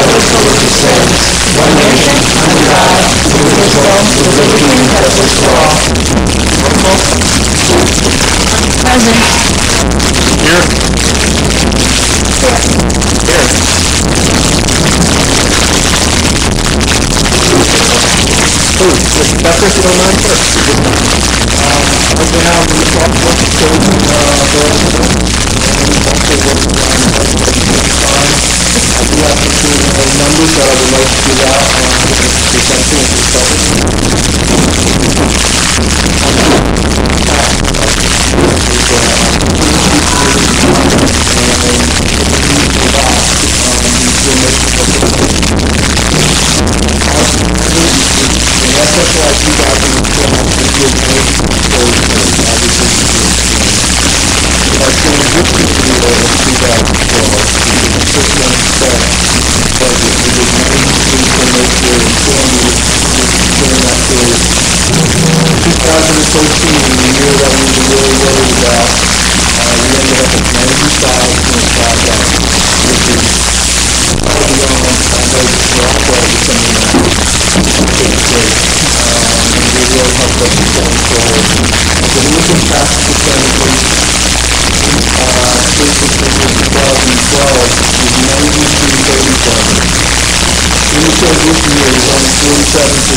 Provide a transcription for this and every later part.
one nation, under God, indivisible, with liberty and justice for all. Present. Here. Mr. Becker, if you don't mind, first. Right now, we talk about the children, and also what's time. I do have a few numbers that I would like to give out for something to discover.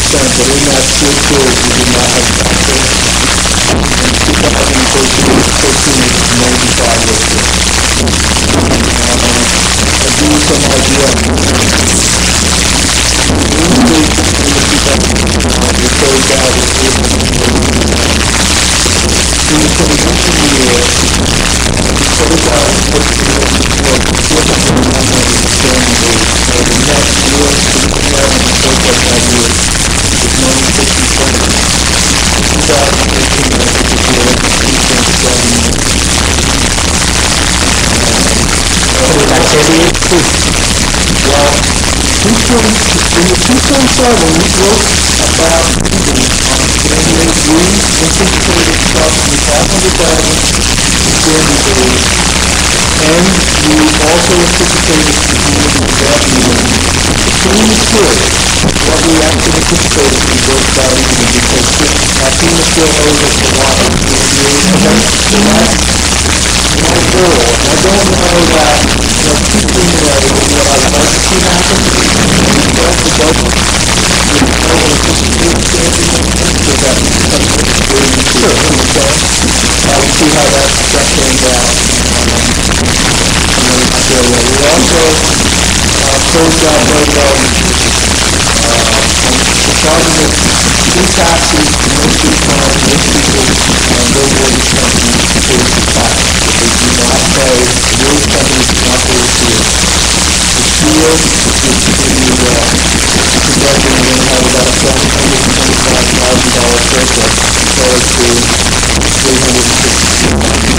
But in that short period, we did not have access. In 2013, it was 95 workers. To give you some idea, we closed out in the transition year, we closed out for 490 the next year, that year. In the 2.7, we wrote about January, we anticipated approximately 500,000 standing days, and we also anticipated the revenue. Between the two, what we actually anticipated we broke about even because our team still owes us a lot of my goal, I don't know that, keeping what I would like to see happen, we brought the budget, so that becomes very sure. We'll see how that turns out. We also closed out very well the charging of two taxes to most people, no mortgage companies pay the tax. They do not pay, the mortgage companies do not pay the fee. The steel, which is projecting we're going to have about a $725,000 surplus compared to $360,000.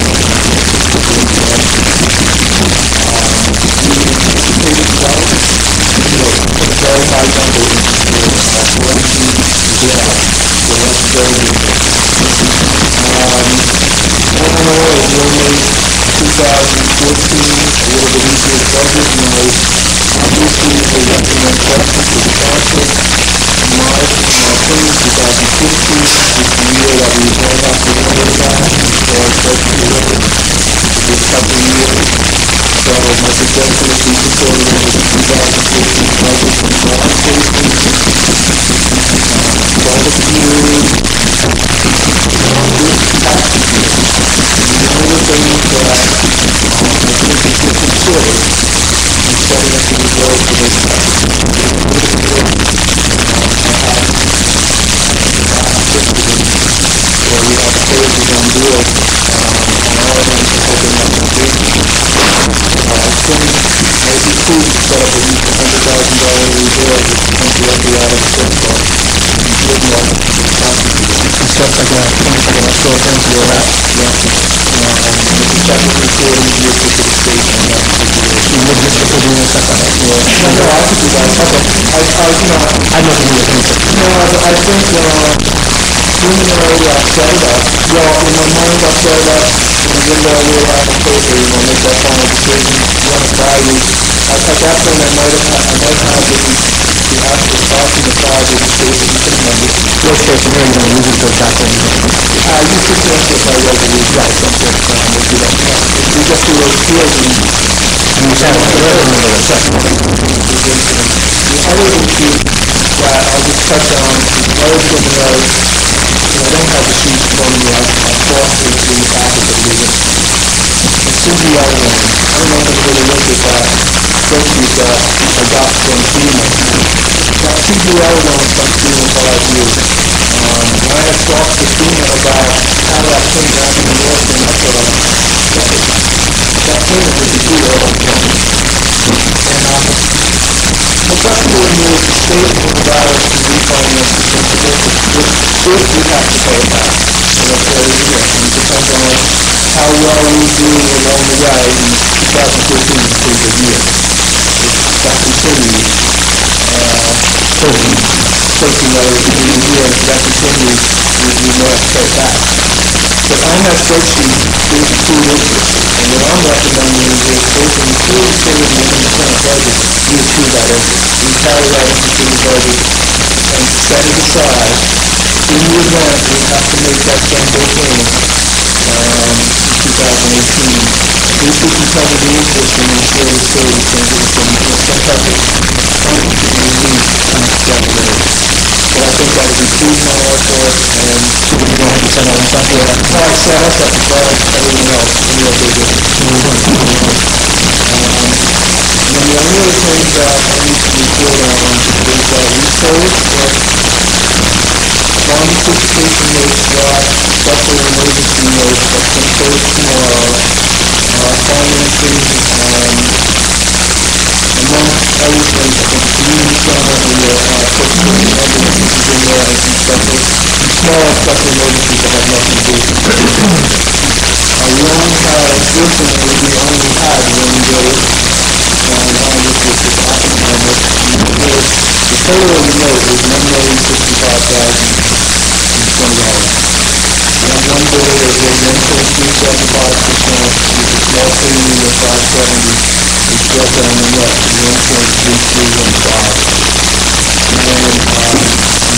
We anticipated growth, a very high number for so let's go with it. Illinois is only 2014, a little bit easier budget note. Obviously, they recommend questions to the council. In my opinion, 2015 is the year that we don't have to worry about for our budget delivery. It'll be a couple of years. So my suggestion is we consider the 2015 budget from law enforcement, public view, the other things that I think we should consider in setting up the result for this where we have phases on board on our end to helping us improve. I think it might be prudent to set up at least $100,000 reserve which comes directly out of the surplus. Stuff like that, short term to that. Mr. Chapter recording the issue to the state on that particular issue. You would just have to do this at that. No, I could do that. Okay. I'd love to do it. No, I think preliminary set it up. Well, in my mind I'll set it up in the window we'll have a paper, make that final decision, run a value. At at that point, I might have the actual parking the closet space in the numbers. Worst case scenario, you're going to use it for exactly. I used to transfer by resolution at some point in time, if we don't, if we get through those fields and And you said, I don't remember that. the other issue that I'll just touch on is always going to know, I don't have the sheet in front of me, I've thought it in the packet that we did. The CDL loan, I don't know if anybody looked at that spreadsheet that I got from FEMA. That CDL loan comes due in 5 years. When I had talked to FEMA about how that came back in New York, and that's that payment would be due all the time. And effectively means the state will allow us to refinance the principal if we have to pay it back. So that's what it is. And it depends on how well we do along the way. And 2015 is a pretty good year. If that continues, 13 rather, is a good year, and if that continues, we may have to pay it back. But on that spreadsheet, there's accrued interest. And what I'm recommending is both in the fuel utility and in the current budget, we accrue that interest. We carry that interest in the budget and set it aside in the event we have to make that Sunday payment in 2018. At least we can cover the interest and ensure the state is going to get some type of funding to be released down the road. But I think that would be prudent on our part, and we don't have to send out something. Yeah, probably set us up as well as everyone else, any of their business. And then the only other thing that I need to report on is that we sold bond anticipation notes special emergency notes that's going to close tomorrow. Financing, among other things, I think the community center, purchasing ambulances is in there, and some small special emergencies that have nothing to do with it. We only had, unfortunately, one day on this with this Oppenheimer. The total of the note was $1,065,020. We have one bidder that bid 1.375%, with a small premium of $570, which brought down the net to 1.3315. And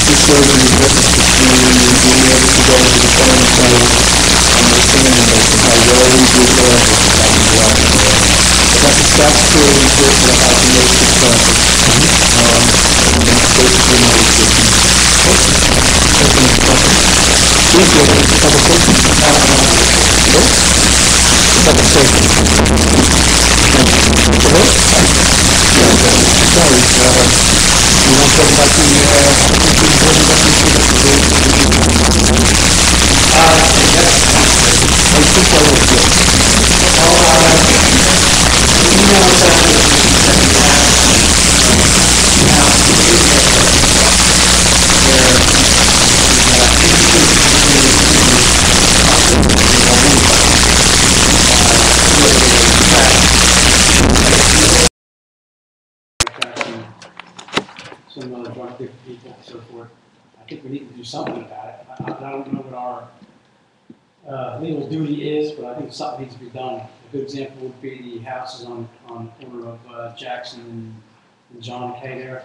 just so there's a difference between being able to go into the phone side and the standing notes and how well we do there versus having to go out there. But that's a statutory report that I have to make this process. And that's basically my description. Please go ahead to public safety. Public safety. Sorry, you want to talk about the I think I will do it. Some other drug addicted people and so forth. I think we need to do something about it. I don't know what our legal duty is, but I think something needs to be done. A good example would be the houses on the corner of Jackson and John K. there.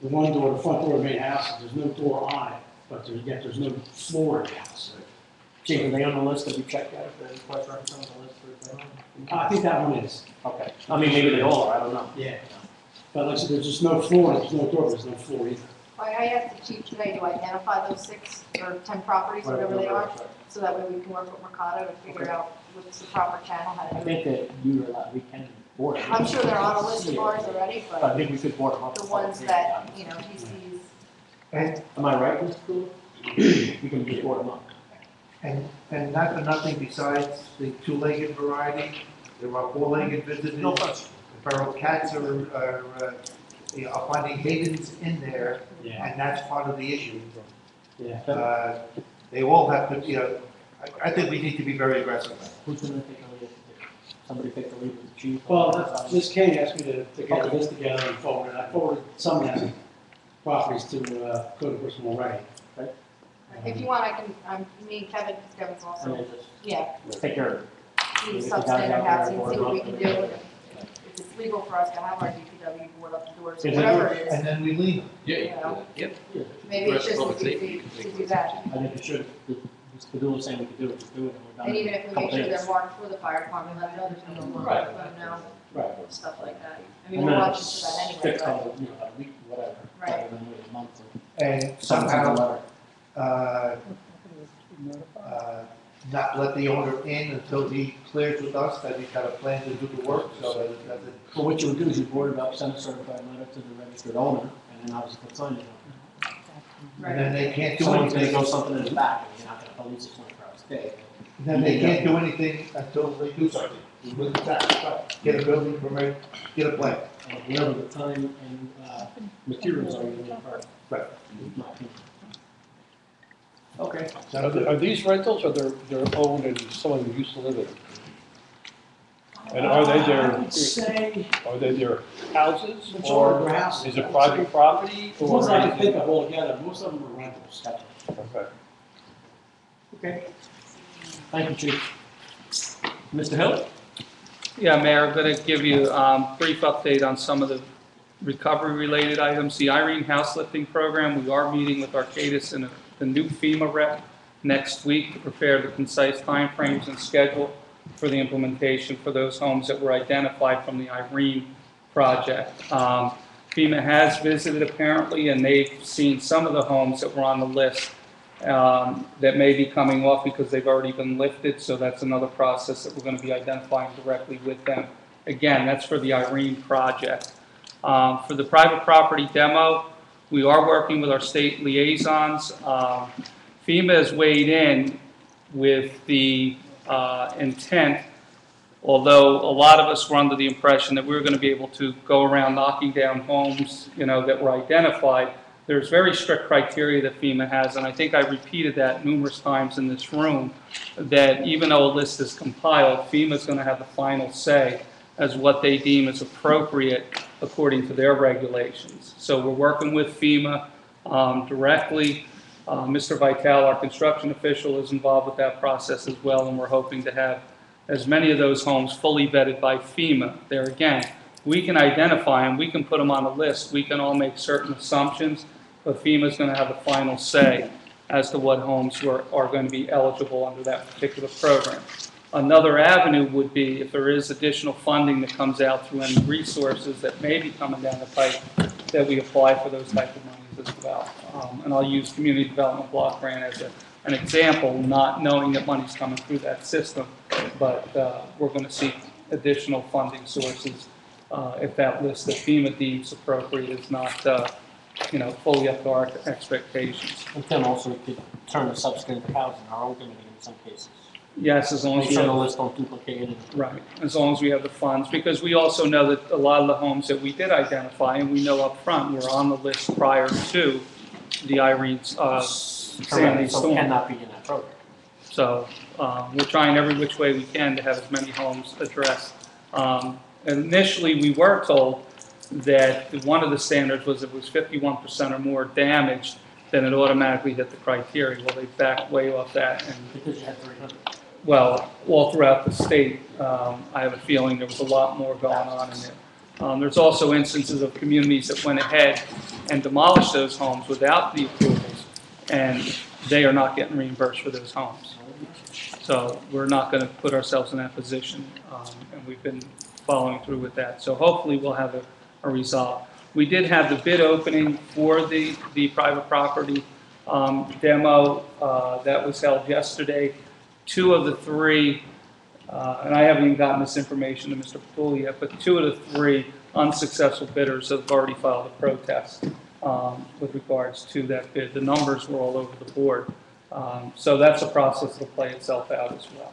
The one door, the front door of the main house, there's no door on it, but there's no floor in the house. Chief, are they on the list that we checked out? The request records on the list for I think that one is. Okay. I mean, maybe they all are. I don't know. Yeah. But like I said, there's just no floor, there's no door, there's no floor either. I asked the chief today to identify those 6 or 10 properties, whatever they are, so that way we can work with Mercado to figure out what's the proper channel, how to I do think it. that you were allowed, we can board them. I'm sure they're on a list of ours already, I but think we could board them up. the ones that, you know, he sees. Am I right, Mr. Cool? We can just board them up. And not for nothing, besides the 2-legged variety, there are 4-legged visitors. No question. The feral cats are finding havens in there, Yeah. and that's part of the issue. Yeah. They all have to, I think we need to be very aggressive. Who's going to take the lead? Somebody take the lead with the chief? Well, Ms. Kane asked me to get this together and forward it. I forwarded some of them properties to code enforcement already. Right? If you want, I can, me and Kevin's And also, then just yeah, take care of it. see substandard housing, see what we can do. If it's legal for us to have our DPW board up the doors, or Yeah, whatever it is. And then we leave them. You know, Yep. maybe it's just a good fee to do that. I think it should, if the bill is saying we could do it, just do it, and we're done. And even if we make Couple sure days. they're marked for the fire department, let them know there's no more, Right. let them know, Right. stuff like that. I mean, And we're then watching it's for that anyway, fixed but, on, a week, whatever. Right. Rather than wait a month And or something somehow, letter. not let the owner in until he clears with us that he's got a plan to do the work, so that it doesn't. Well, what you would do is you board it up, send a certified letter to the registered owner, and then obviously put signage on And then they can't it. do Someone's gonna anything, throw something in the back, and you're not gonna police it 24 hours a day. then they can't do anything until they do something. With the tax, get a building permit, get a plan. Whatever the time and materials are you need for. Right. Okay. Are these rentals or they're owned and someone who used to live in them? And are they I would say, their houses Majority of or their houses. is it private property? The ones I can think of altogether, most of them are rentals. Okay. okay. Thank you, Chief. Mr. Hill? Yeah, Mayor, I'm going to give you a brief update on some of the recovery-related items. The Irene House Lifting Program, we are meeting with Arcadis and the new FEMA rep next week to prepare the concise timeframes and schedule for the implementation for those homes that were identified from the Irene project. FEMA has visited apparently, and they've seen some of the homes that were on the list that may be coming off because they've already been lifted, so that's another process that we're going to be identifying directly with them. Again, that's for the Irene project. For the private property demo, we are working with our state liaisons. FEMA has weighed in with the intent, although a lot of us were under the impression that we were going to be able to go around knocking down homes, that were identified. There's very strict criteria that FEMA has, and I think I repeated that numerous times in this room, that even though a list is compiled, FEMA is going to have the final say as what they deem as appropriate according to their regulations. So we're working with FEMA directly. Mr. Vitale, our construction official, is involved with that process as well, and we're hoping to have as many of those homes fully vetted by FEMA. There again, we can identify them, we can put them on a list, we can all make certain assumptions, but FEMA is going to have the final say as to what homes are going to be eligible under that particular program. Another avenue would be if there is additional funding that comes out through any resources that may be coming down the pipe, that we apply for those type of monies as well. And I'll use Community Development Block Grant as an example, not knowing that money's coming through that system, but we're going to seek additional funding sources if that list that FEMA deems appropriate is not fully up to our expectations. And Tim also could turn the substandard housing, our own committee in some cases. Yes, as long as Make we sure the have, list don't duplicate it. right, as long as we have the funds, because we also know that a lot of the homes that we did identify, and we know up front, were on the list prior to the Irene Sandy Correct, so storm. cannot be in that program. So we're trying every which way we can to have as many homes addressed. Initially, we were told that one of the standards was if it was 51% or more damaged, then it automatically hit the criteria. Well, they backed way off that, and Because you had 300. well, all throughout the state, I have a feeling there was a lot more going on in there. There's also instances of communities that went ahead and demolished those homes without the approvals, and they are not getting reimbursed for those homes. So we're not going to put ourselves in that position, and we've been following through with that. So hopefully we'll have a resolve. We did have the bid opening for the private property demo that was held yesterday. 2 of the 3, and I haven't even gotten this information to Mr. Patulli yet, but 2 of the 3 unsuccessful bidders have already filed a protest with regards to that bid. The numbers were all over the board. So that's a process that'll play itself out as well.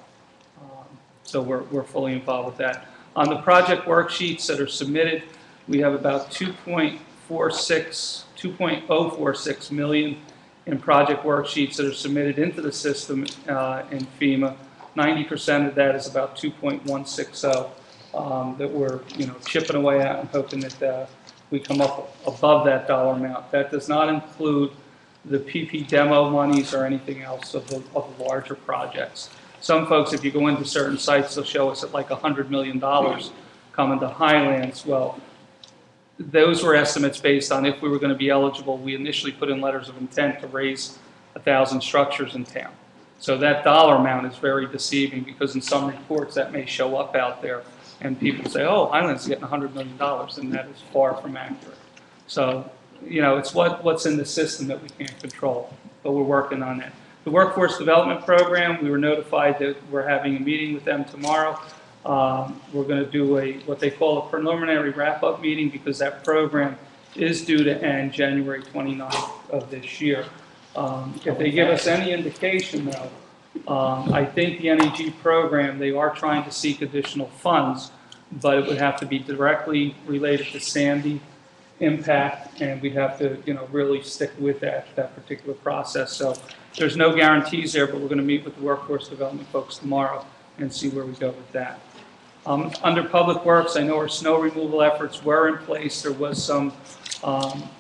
So we're fully involved with that. On the project worksheets that are submitted, we have about 2.046 million in project worksheets that are submitted into the system in FEMA. 90% of that is about 2.160 that we're chipping away at and hoping that we come up above that dollar amount. That does not include the PP demo monies or anything else of the larger projects. Some folks, if you go into certain sites, they'll show us at like $100 million. coming to Highlands. Well, those were estimates based on if we were going to be eligible. We initially put in letters of intent to raise 1,000 structures in town. So that dollar amount is very deceiving because in some reports that may show up out there and people say, oh, Highlands is getting $100 million, and that is far from accurate. So, you know, it's what's in the system that we can't control, but we're working on that. The Workforce Development Program, we were notified that we're having a meeting with them tomorrow. We're going to do what they call a preliminary wrap-up meeting because that program is due to end January 29th of this year. If they give us any indication, though, I think the NEG program, they are trying to seek additional funds, but it would have to be directly related to Sandy impact, and we'd have to, you know, really stick with that particular process. So there's no guarantees there, but we're going to meet with the workforce development folks tomorrow and see where we go with that. Under Public Works, I know our snow removal efforts were in place. There was some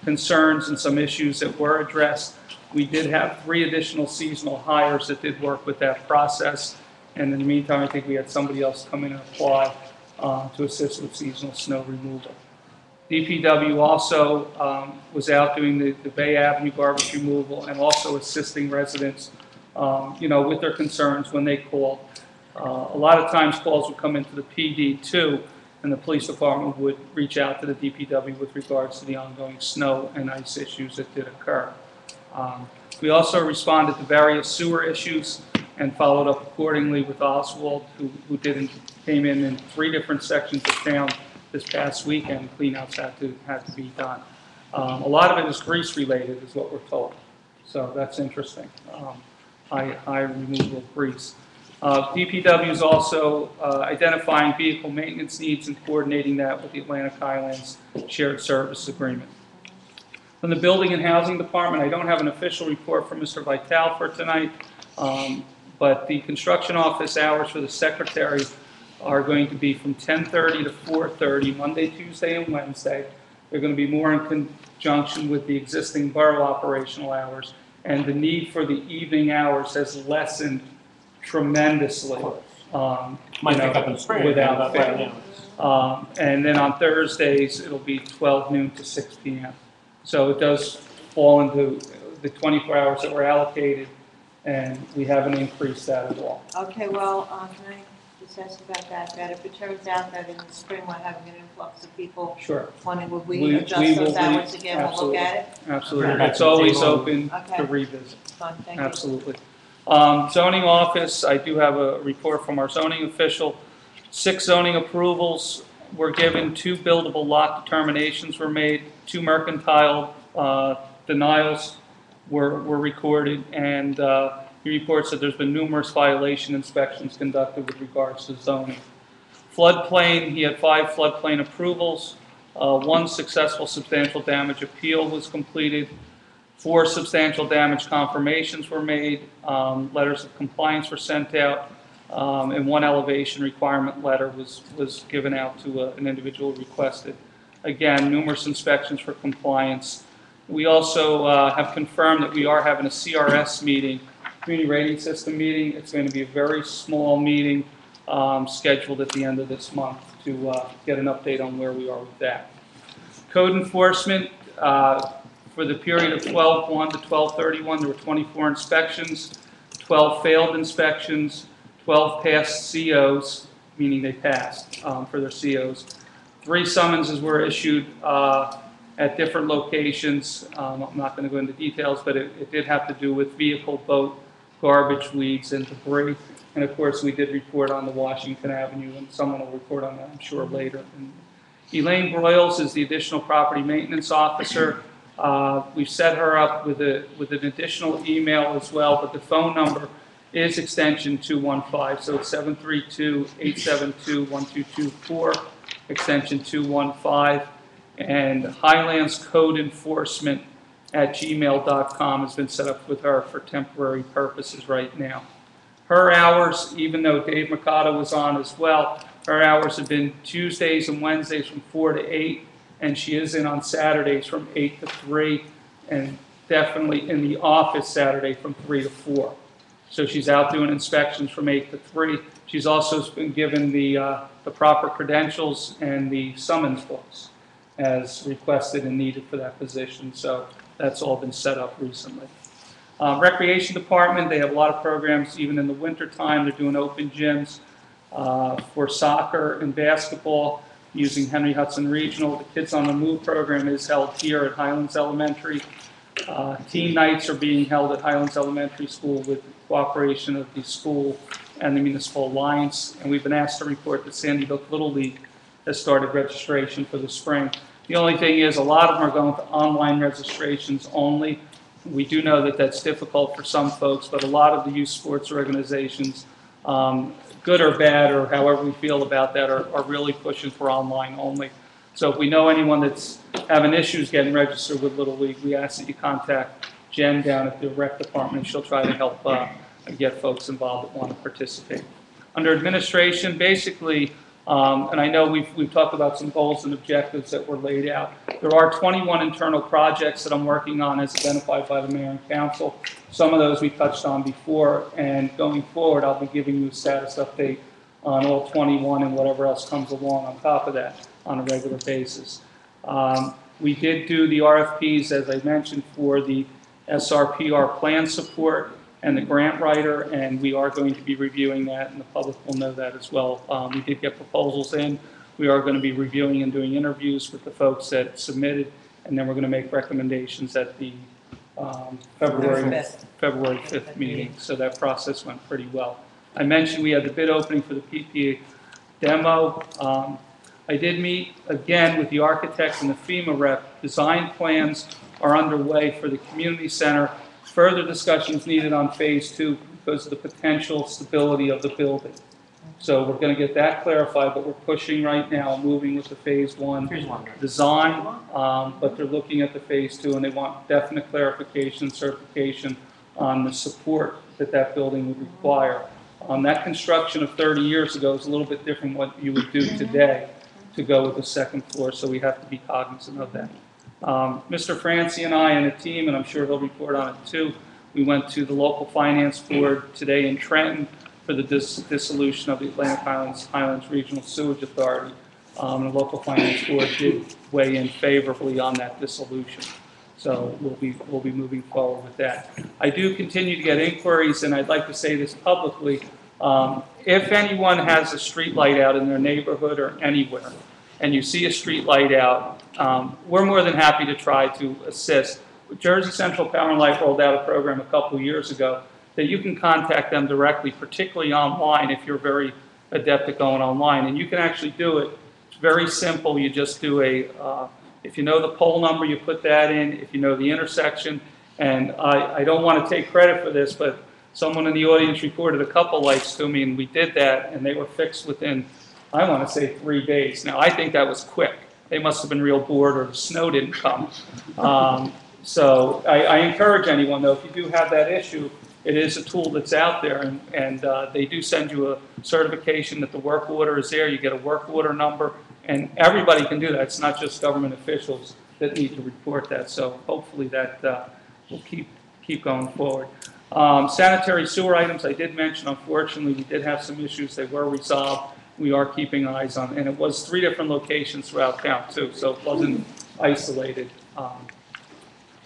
concerns and some issues that were addressed. We did have 3 additional seasonal hires that did work with that process. And in the meantime, I think we had somebody else come in and apply to assist with seasonal snow removal. DPW also was out doing the Bay Avenue garbage removal and also assisting residents, you know, with their concerns when they called. A lot of times calls would come into the PD too, and the police department would reach out to the DPW with regards to the ongoing snow and ice issues that did occur. We also responded to various sewer issues and followed up accordingly with Oswald, who came in 3 different sections of town this past weekend. Cleanouts had to be done. A lot of it is grease related, is what we're told. So that's interesting. High removal of grease. DPW is also identifying vehicle maintenance needs and coordinating that with the Atlantic Highlands Shared Service Agreement. From the Building and Housing Department, I don't have an official report from Mr. Vitale for tonight, but the construction office hours for the secretary are going to be from 10:30 to 4:30, Monday, Tuesday, and Wednesday. They're going to be more in conjunction with the existing borough operational hours, and the need for the evening hours has lessened tremendously. Might pick up in spring. Without fail. And then on Thursdays, it'll be 12 noon to 6 p.m. So it does fall into the 24 hours that were allocated, and we haven't increased that at all. Okay, well, can I just ask about that if it turns out that in the spring we're having an influx of people Sure. wanting, would we adjust those hours again, we'll look at it? Absolutely. Okay. It's always open Okay. to revisit. Fine, thank you. Absolutely. Zoning office, I do have a report from our zoning official. 6 zoning approvals were given, 2 buildable lot determinations were made, 2 mercantile denials were recorded, and he reports that there's been numerous violation inspections conducted with regards to zoning. Floodplain, he had 5 floodplain approvals, 1 successful substantial damage appeal was completed, 4 substantial damage confirmations were made, letters of compliance were sent out, and 1 elevation requirement letter was given out to an individual requested. Again, numerous inspections for compliance. We also have confirmed that we are having a CRS meeting, Community Rating System meeting. It's going to be a very small meeting scheduled at the end of this month to get an update on where we are with that. Code enforcement, for the period of 12/1 to 12/31, there were 24 inspections, 12 failed inspections, 12 passed COs, meaning they passed for their COs. 3 summonses were issued at different locations. I'm not going to go into details, but it did have to do with vehicle, boat, garbage, weeds, and debris. And of course, we did report on the Washington Avenue, and someone will report on that, I'm sure, later. And Elaine Broyles is the additional property maintenance officer. We've set her up with an additional email as well, but the phone number is extension 215, so it's 732-872-1224, extension 215, and Highlands Code Enforcement at gmail.com has been set up with her for temporary purposes right now. Her hours, even though Dave Mercado was on as well, her hours have been Tuesdays and Wednesdays from 4 to 8, and she is in on Saturdays from 8 to 3, and definitely in the office Saturday from 3 to 4. So she's out doing inspections from 8 to 3. She's also been given the proper credentials and the summons books as requested and needed for that position. So that's all been set up recently. Recreation department, they have a lot of programs even in the winter time. They're doing open gyms for soccer and basketball using Henry Hudson Regional. The Kids on the Move program is held here at Highlands Elementary. Teen nights are being held at Highlands Elementary School with the cooperation of the school and the Municipal Alliance. And we've been asked to report that Sandy Hook Little League has started registration for the spring. The only thing is a lot of them are going to online registrations only. We do know that that's difficult for some folks, but a lot of the youth sports organizations, good or bad or however we feel about that, are really pushing for online only. So if we know anyone that's having issues getting registered with Little League, we ask that you contact Jen down at the rec department. She'll try to help get folks involved that want to participate. Under administration, basically, and I know we've talked about some goals and objectives that were laid out. There are 21 internal projects that I'm working on as identified by the mayor and council. Some of those we touched on before, and going forward, I'll be giving you a status update on all 21 and whatever else comes along on top of that on a regular basis. We did do the RFPs, as I mentioned, for the SRPR plan support and the grant writer, and we are going to be reviewing that, and the public will know that as well. We did get proposals in. We are going to be reviewing and doing interviews with the folks that submitted, and then we're going to make recommendations at the February 5th meeting. So that process went pretty well. I mentioned we had the bid opening for the PPA demo. I did meet again with the architects and the FEMA rep. Design plans are underway for the community center. Further discussions needed on phase 2 because of the potential stability of the building. So we're going to get that clarified, but we're pushing right now, moving with the phase 1 design, but they're looking at the phase 2 and they want definite clarification, certification on the support that that building would require. That construction of 30 years ago is a little bit different what you would do today to go with the second floor, so we have to be cognizant of that. Mr. Francie and I and a team, and I'm sure he'll report on it too, we went to the local finance board today in Trenton for the dissolution of the Atlantic Highlands Regional Sewage Authority. The local finance board did weigh in favorably on that dissolution. So we'll be moving forward with that. I do continue to get inquiries, and I'd like to say this publicly. If anyone has a street light out in their neighborhood or anywhere, and you see a street light out, we're more than happy to try to assist. Jersey Central Power and Light rolled out a program a couple of years ago that you can contact them directly, particularly online if you're very adept at going online. And you can actually do it. It's very simple. You just do if you know the pole number, you put that in. If you know the intersection, and I don't want to take credit for this, but someone in the audience reported a couple lights to me, and we did that, and they were fixed within, I want to say, 3 days. Now, I think that was quick. They must have been real bored or the snow didn't come. So I encourage anyone, though, if you do have that issue, it is a tool that's out there, and they do send you a certification that the work order is there. You get a work order number, and everybody can do that. It's not just government officials that need to report that. So hopefully that will keep going forward. Sanitary sewer items, I did mention, unfortunately, we did have some issues. They were resolved. We are keeping eyes on, and it was 3 different locations throughout town, too, so it wasn't isolated.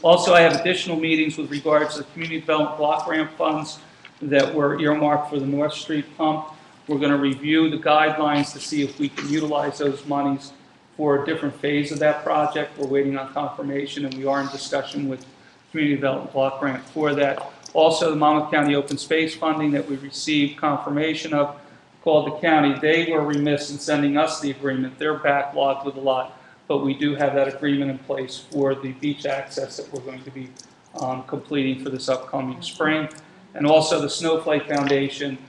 Also, I have additional meetings with regards to the community development block grant funds that were earmarked for the North Street pump. We're going to review the guidelines to see if we can utilize those monies for a different phase of that project. We're waiting on confirmation, and we are in discussion with community development block grant for that. Also, the Monmouth County open space funding that we received confirmation of, called the county. They were remiss in sending us the agreement. They're backlogged with a lot, but we do have that agreement in place for the beach access that we're going to be completing for this upcoming spring. And also the Snowflake Foundation,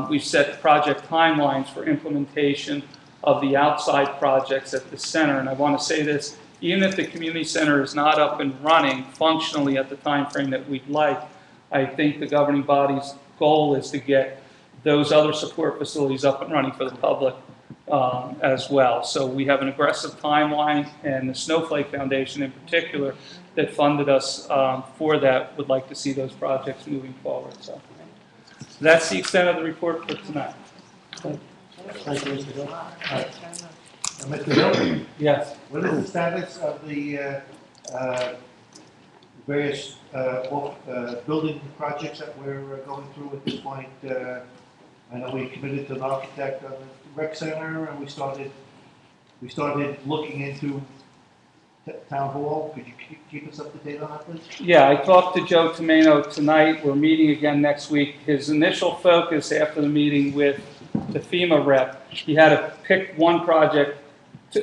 we've set project timelines for implementation of the outside projects at the center. And I want to say this, even if the community center is not up and running functionally at the time frame that we'd like, I think the governing body's goal is to get those other support facilities up and running for the public as well. So we have an aggressive timeline, and the Snowflake Foundation in particular that funded us for that would like to see those projects moving forward. So That's the extent of the report for tonight. Thank you, Mr. Hill. Mr. Hill, Yes. what is the status of the various building projects that we're going through at this point? I know we committed to an architect on the rec center, and we started looking into town hall. Could you keep us up to date on that, please? Yeah, I talked to Joe Tomeno tonight. We're meeting again next week. His initial focus after the meeting with the FEMA rep, he had to pick one project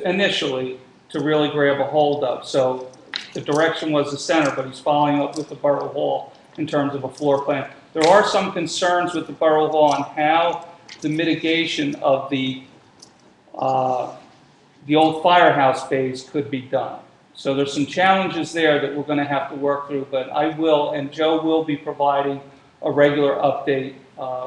initially to really grab a hold of. So the direction was the center, but he's following up with the Borough Hall in terms of a floor plan. There are some concerns with the Borough Hall on how the mitigation of the old firehouse phase could be done. So there's some challenges there that we're going to have to work through, but I will, and Joe will be providing a regular update.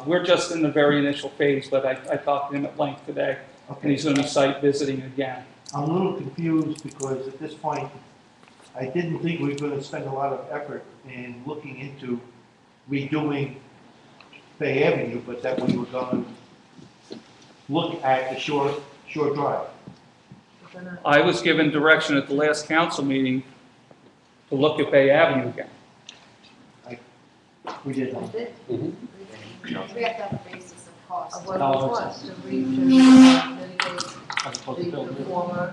We're just in the very initial phase, but I talked to him at length today, and he's going to be site visiting again. I'm a little confused because at this point, I didn't think we were going to spend a lot of effort in looking into redoing Bay Avenue, but that we were going to look at the Shore Drive. I was given direction at the last council meeting to look at Bay Avenue again. We did We that. did. Mhm. We have to have a basis of cost. Of what it was, to mitigate As opposed to the building. former,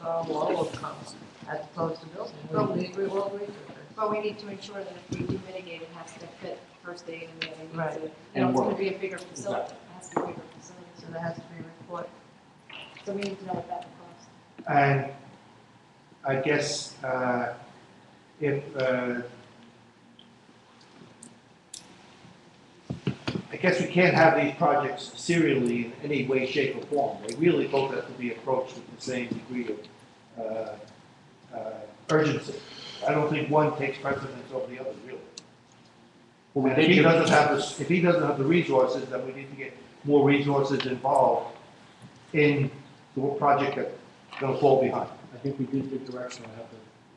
wall of cost, as opposed to building. We agree, we'll agree with it. But we need to ensure that if we do mitigate, it has to fit first aid and the other Right. needs. And It's going work. to be a bigger facility. It has to be a bigger facility. So there has to be a report. So we need to know what that will cost. And I guess if I guess we can't have these projects serially in any way, shape, or form. They really both have to be approached with the same degree of urgency. I don't think one takes precedence over the other, really. Well, And if he doesn't have the resources, then we need to get more resources involved in the project that's going to fall behind. I think we did the direction I have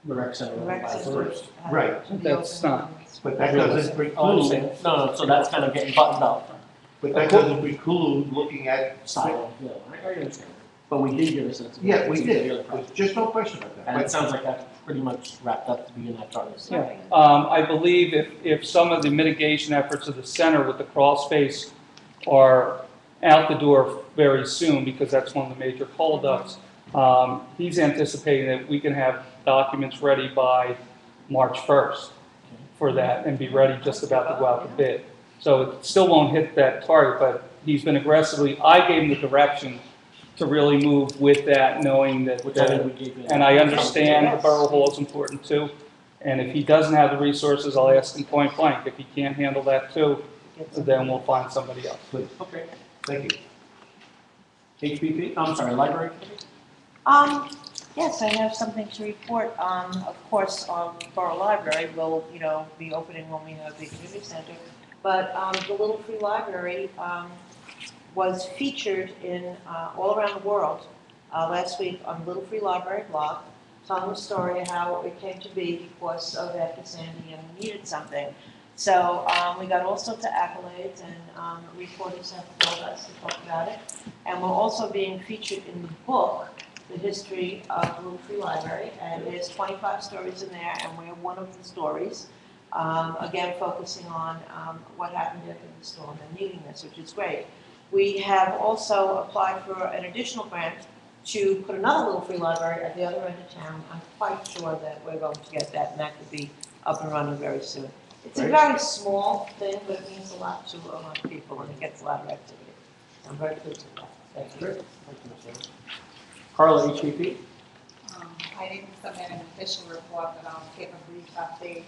the rec center on by first. Right. That's not. But that doesn't Oh, I preclude, understand. No, so that's kind of getting buttoned up. but that doesn't preclude looking at. Silo, yeah, I understand. But we did give a sense of. Yeah, we the did. other project. There's just no question about that. And it But sounds like that's pretty much wrapped up to be in that target. Yeah. I believe if some of the mitigation efforts of the center with the crawl space are out the door very soon, because that's one of the major holdups, he's anticipating that we can have documents ready by March 1st for that and be ready just about to go out to bid. So it still won't hit that target, but he's been aggressively, I gave him the direction to really move with that, knowing that, Which I think we gave you. and I understand the Borough Hall is important too. And if he doesn't have the resources, I'll ask him point blank. If he can't handle that too, then we'll find somebody else. Okay. Thank you. HPP, I'm sorry, library committee? Yes, I have something to report. Of course, Borough Library will, be opening when we have the community center. But the Little Free Library was featured in all around the world last week on the Little Free Library blog, telling the story of how it came to be because of after Sandy and we needed something. So we got all sorts of accolades, and reporters have called us to talk about it. And we're also being featured in the book, The History of the Little Free Library, and there's 25 stories in there, and we're one of the stories. Again, focusing on what happened after the storm and needing this, which is great. We have also applied for an additional grant to put another Little Free Library at the other end of town. I'm quite sure that we're going to get that, and that could be up and running very soon. It's a very small thing, but it means a lot to a lot of people, and it gets a lot of activity. I'm very pleased with that. Thank you. Great. Thank you, Ms. Davis. Carla, HPP? I didn't submit an official report, but I'll give a brief update.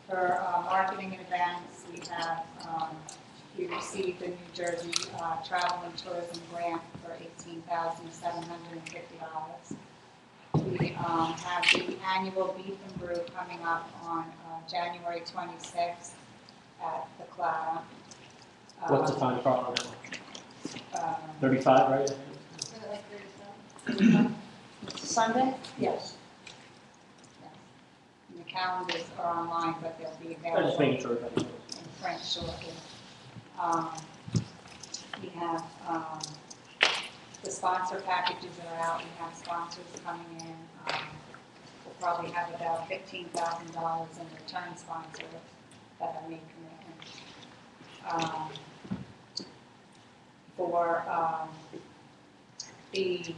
For marketing and events, we received a New Jersey Travel and Tourism Grant for $18,750. We have the annual Beef and Brew coming up on January 26th at the Clara. What's the time, Carla? 35, right? Sunday? Yes. And the calendars are online, but they'll be I'm just available. making sure. print shortly. We have the sponsor packages that are out. We have sponsors coming in. We'll probably have about $15,000 in return sponsors that have made commitments. For the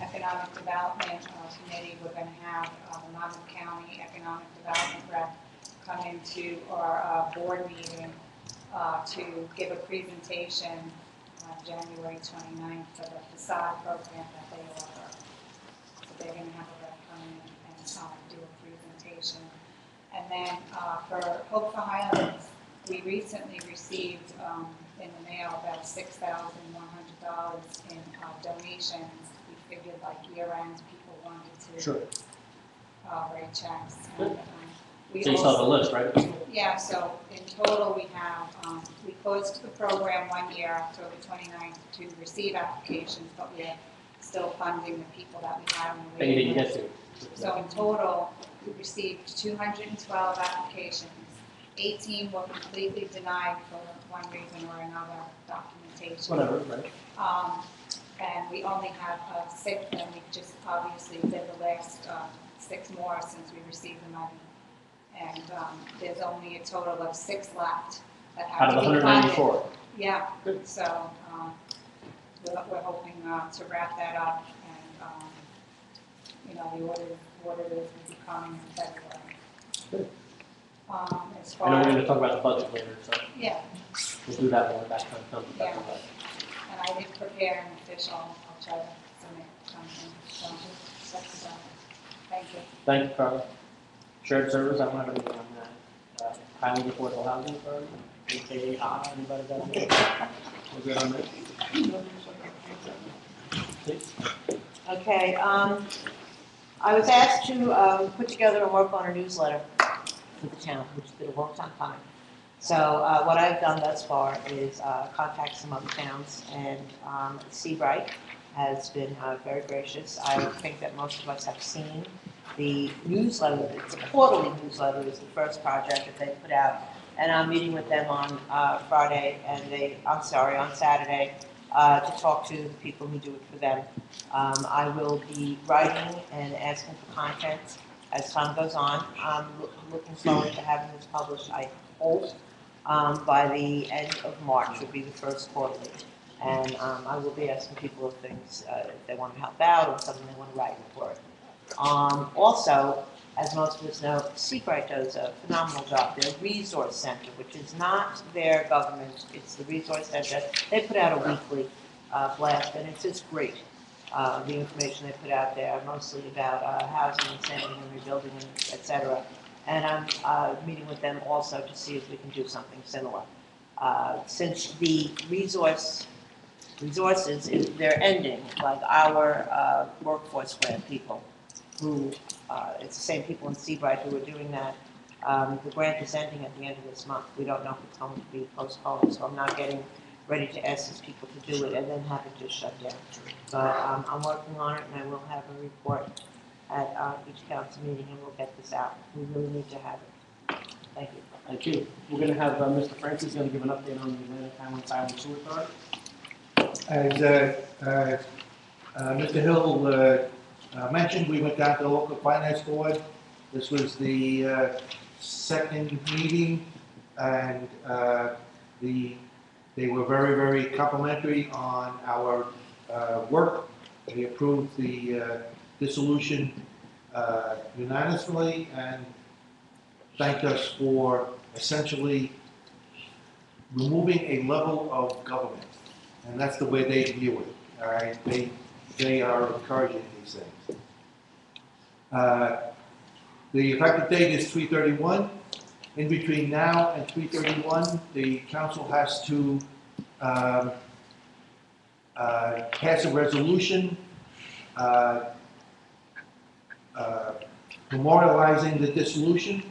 Economic Development Committee, we're going to have the Monmouth County Economic Development Rep come into our board meeting to give a presentation on January 29th for the facade program that they offer. So they're going to have a rep come in and do a presentation. And then for Hope for Highlands, we recently received in the mail about $6,100 in donations. We figured like year end people wanted to write checks. And, we So you saw the list, right? yeah, so in total we have, we closed the program 1 year, October 29th, to receive applications, but we're still funding the people that we have in the That you waiting didn't list. get to. So in total, we received 212 applications. 18 were completely denied for one reason or another, documentation. Whatever, right? And we only have 6, and we just obviously did the last 6 more since we received the money. And there's only a total of 6 left that have Out of to the be funded. 194. Yeah, so we're hoping to wrap that up, and you know, the auditors will be coming in February. Good. As I know we're far going to talk about the budget later, so yeah, we'll do that when that time comes. Yeah. and I did prepare an official. I'll try to submit something. So that's thank you. Thank you, Carla. Shared service, I don't have anything on that. Highland Affordable Housing Authority, AKA anybody got anything? We're good on that? Please. Okay, I was asked to put together and work on a newsletter for the town, which has been a long time coming. So what I've done thus far is contact some other towns, and Seabright has been very gracious. I think that most of us have seen the newsletter. It's a quarterly newsletter. Is the first project that they put out, and I'm meeting with them on Friday, and on Saturday, to talk to the people who do it for them. I will be writing and asking for content as time goes on. I'm looking forward to having this published, I hope, by the end of March would be the first quarterly. And I will be asking people if things, if they want to help out or something they want to write for it. Also, as most of us know, Seabright does a phenomenal job. Their resource center, which is not their government, it's the resource center. They put out a weekly blast, and it's just great. The information they put out there, mostly about housing and sanding and rebuilding, et cetera. And I'm meeting with them also to see if we can do something similar. Since the resources, they're ending, like our workforce grant people, who, it's the same people in Seabright who are doing that. The grant is ending at the end of this month. We don't know if it's going to be postponed, so I'm not getting ready to ask these people to do it and then have it just shut down. But I'm working on it, and I will have a report at each council meeting, and we'll get this out. We really need to have it. Thank you. Thank you. We're going to have Mr. Francis going to give an update on the Atlantic Highlands Island Sewer Authority. As Mr. Hill mentioned, we went down to the local finance board. This was the second meeting, and they were very, very complimentary on our work. They approved the dissolution unanimously and thanked us for essentially removing a level of government. And that's the way they view it. All right, they are encouraging these things. The effective date is 3/31. In between now and 3/31, the council has to pass a resolution memorializing the dissolution.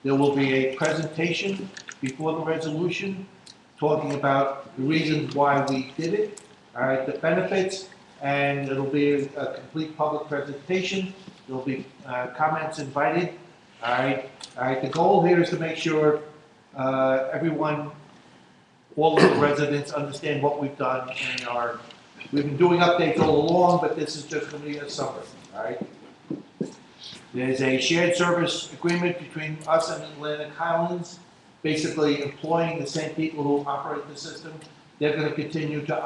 There will be a presentation before the resolution talking about the reasons why we did it, all right, the benefits, and it'll be a complete public presentation. There'll be comments invited, all right. The goal here is to make sure everyone, all of the residents understand what we've done and we've been doing updates all along, but this is just going to be a summary, all right? There's a shared service agreement between us and Atlantic Highlands, basically employing the same people who operate the system. They're going to continue to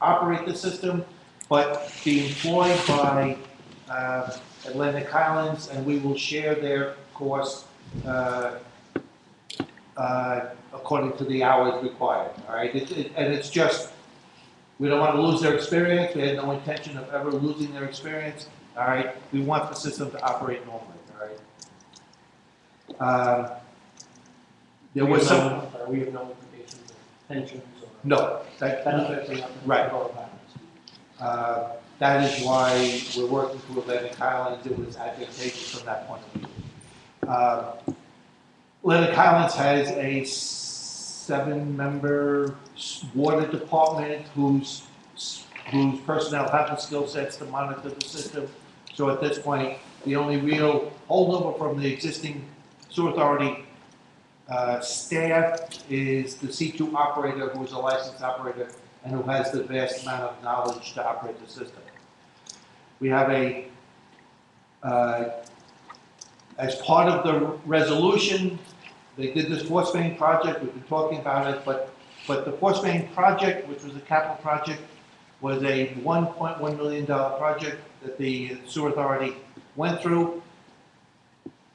operate the system, but be employed by Atlantic Highlands, and we will share their costs according to the hours required, all right? And it's just, we don't want to lose their experience. We had no intention of ever losing their experience, all right? We want the system to operate normally, all right? There was some... We have no implications of pensions or... No. Benefits or nothing. Right. That is why we're working through Atlantic Highlands. It was advantageous from that point of view. Atlantic Highlands has a 7-member water department whose personnel have the skill sets to monitor the system. So at this point, the only real holdover from the existing sewer authority staff is the C2 operator, who is a licensed operator and who has the vast amount of knowledge to operate the system. We have as part of the resolution, they did this force main project. We've been talking about it, but the force main project, which was a capital project, was a $1.1 million project that the sewer authority went through.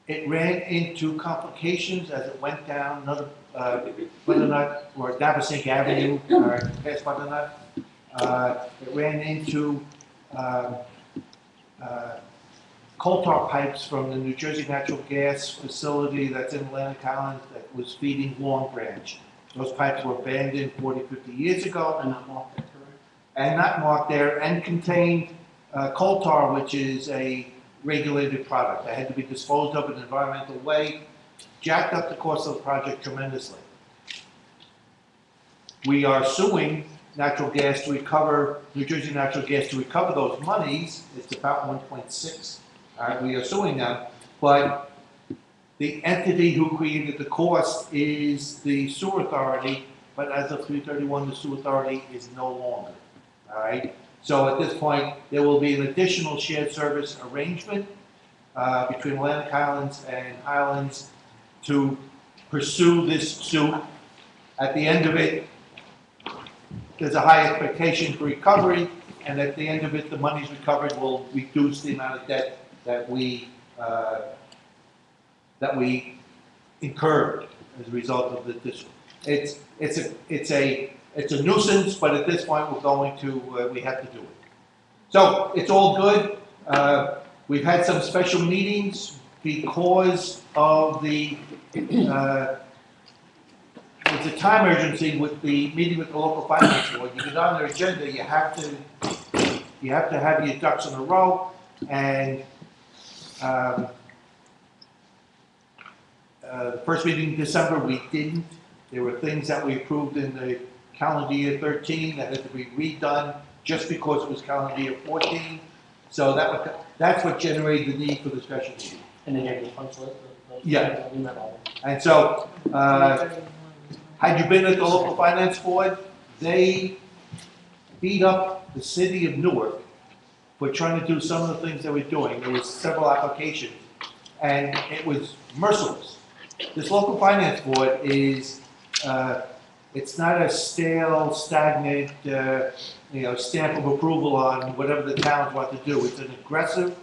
It ran into complications as it went down Butternut or Navasink Avenue, past Butternut. It ran into coal tar pipes from the New Jersey natural gas facility that's in Atlantic Highlands that was feeding Long Branch. Those pipes were abandoned 40, 50 years ago. And not marked there, correct? And not marked there, and contained coal tar, which is a regulated product. That had to be disposed of in an environmental way. Jacked up the cost of the project tremendously. We are suing natural gas to recover, New Jersey Natural Gas to recover those monies. It's about 1.6. All right, we are suing them, but the entity who created the cost is the sewer authority, but as of 3/31, the sewer authority is no longer. All right, so at this point, there will be an additional shared service arrangement between Atlantic Highlands and Highlands to pursue this suit. At the end of it, there's a high expectation for recovery, and at the end of it, the monies recovered will reduce the amount of debt that we incurred as a result of this. It's a nuisance, but at this point, we're going to we have to do it. So it's all good. We've had some special meetings because of the it's a time urgency with the meeting with the local finance board. You get on their agenda, you have to have your ducks in a row, and first meeting in December we didn't. There were things that we approved in the calendar year 13 that had to be redone just because it was calendar year 14. So that's what generated the need for the special meeting. And then you have your punch list? Yeah. We met all And so, had you been at the local finance board, they beat up the city of Newark for trying to do some of the things they were doing. There was several applications, and it was merciless. This local finance board is, it's not a stale, stagnant, stamp of approval on whatever the towns want to do. It's an aggressive,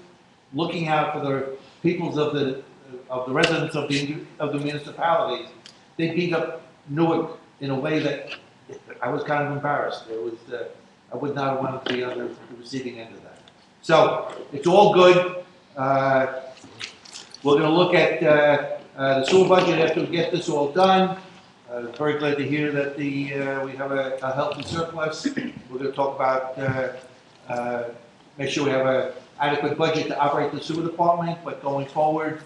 looking out for the peoples of the residents of the municipalities. They beat up Newark in a way that I was kind of embarrassed. It was, I would not have wanted to be on the receiving end of that. So it's all good. We're going to look at the sewer budget after we get this all done. Very glad to hear that we have a healthy surplus. We're going to talk about make sure we have an adequate budget to operate the sewer department, but going forward,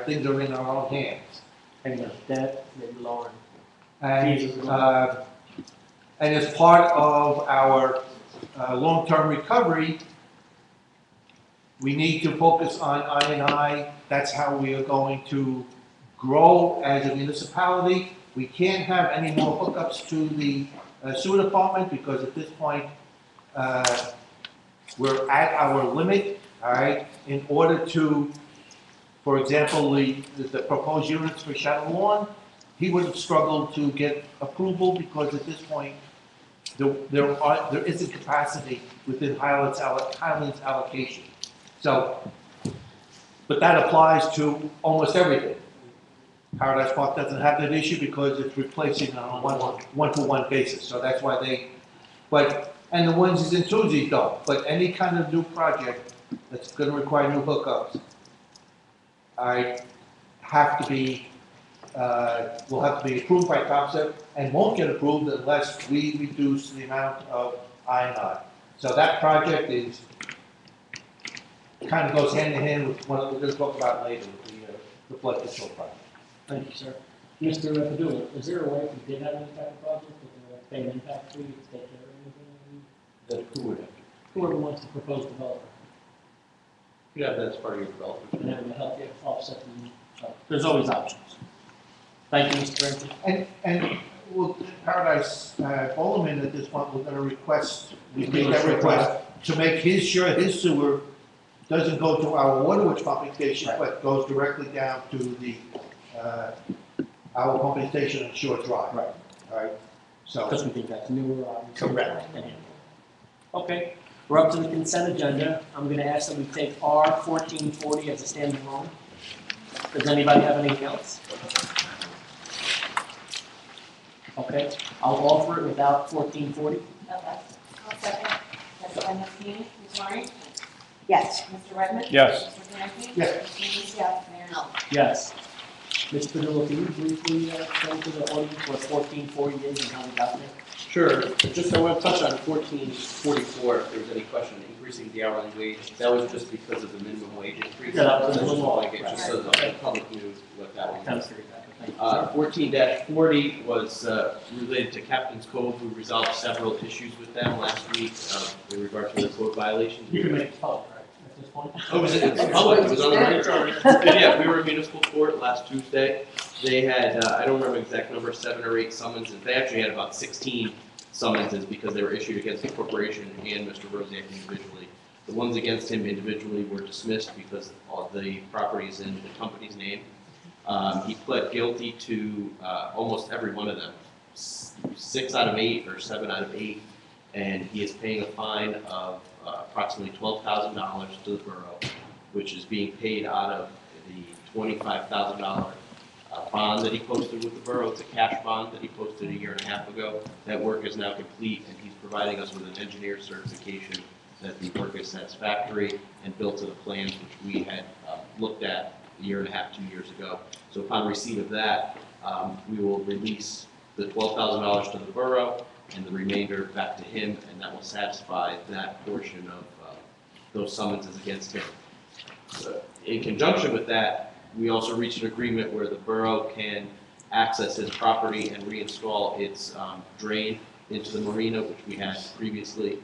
things are in our own hands. and the debt, maybe lowering. And as part of our long-term recovery, we need to focus on I&I. That's how we are going to grow as a municipality. We can't have any more hookups to the sewer department because at this point, we're at our limit, all right? In order to, for example, the proposed units for Shadow Lawn, he would have struggled to get approval because at this point, there isn't capacity within Highlands allocation. So, but that applies to almost everything. Paradise Park doesn't have that issue because it's replacing on a one-to-one basis, so that's why and the onesies and twosies don't, but any kind of new project that's gonna require new hookups, will have to be approved by TOPSEP and won't get approved unless we reduce the amount of I&I. So that project kind of goes hand in hand with what we're gonna talk about later with the flood control project. Thank you, sir. Mr. Padula, is there a way if we did have any type of project that there would pay an impact fee to take care of anything? That who would have? Whoever wants to propose developer, Yeah, that's part of your development. and that would help you offset the, there's always options. Thank you, Mr. Franklin. And well, Paradise Bowman at this point, we're gonna request, we made that request to make sure his sewer doesn't go to our waterworks pumping station, but goes directly down to the, our pumping station on Shore Drive. Right. All right, so. Because we think that's newer, correct. Okay, we're up to the consent agenda. I'm gonna ask that we take R 1440 as a standalone. Does anybody have anything else? Okay, I'll offer it without 1440. Okay. I'll second. That's by Ms. Healy, Ms. Ryan? Yes. Mr. Redmond? Yes. Mr. Franklin? Yes. Mr. Lucio? Mayor Melvin? Yes. Mr. Padula, can you briefly explain to the audience what 1440 is and how we got there? Sure, just I want to touch on 1444, if there's any question, increasing the hourly wage. That was just because of the minimum wage increase. Yeah, that was That's the all I law. get, just so the public knew what that Kind was. of figured that, but thank you, sir. 14-40 was related to Captain's Cove. We resolved several issues with them last week in regard to the code violations. You can make it public, right, at this point? Oh, was it? It's public. It was on the record. Yeah, we were in municipal court last Tuesday. They had, I don't remember the exact number, 7 or 8 summonses. They actually had about 16 summonses because they were issued against the corporation and Mr. Rosiak individually. The ones against him individually were dismissed because all the property is in the company's name. He pled guilty to almost every one of them, 6 out of 8 or 7 out of 8, and he is paying a fine of approximately $12,000 to the borough, which is being paid out of the $25,000 bond that he posted with the borough. It's a cash bond that he posted a 1.5 years ago. That work is now complete, and he's providing us with an engineer certification that the work is satisfactory and built to the plans which we had looked at a 1.5 years, 2 years ago. So upon receipt of that, we will release the $12,000 to the borough and the remainder back to him, and that will satisfy that portion of those summonses against him. So in conjunction with that, we also reached an agreement where the borough can access his property and reinstall its drain into the marina, which we had previously.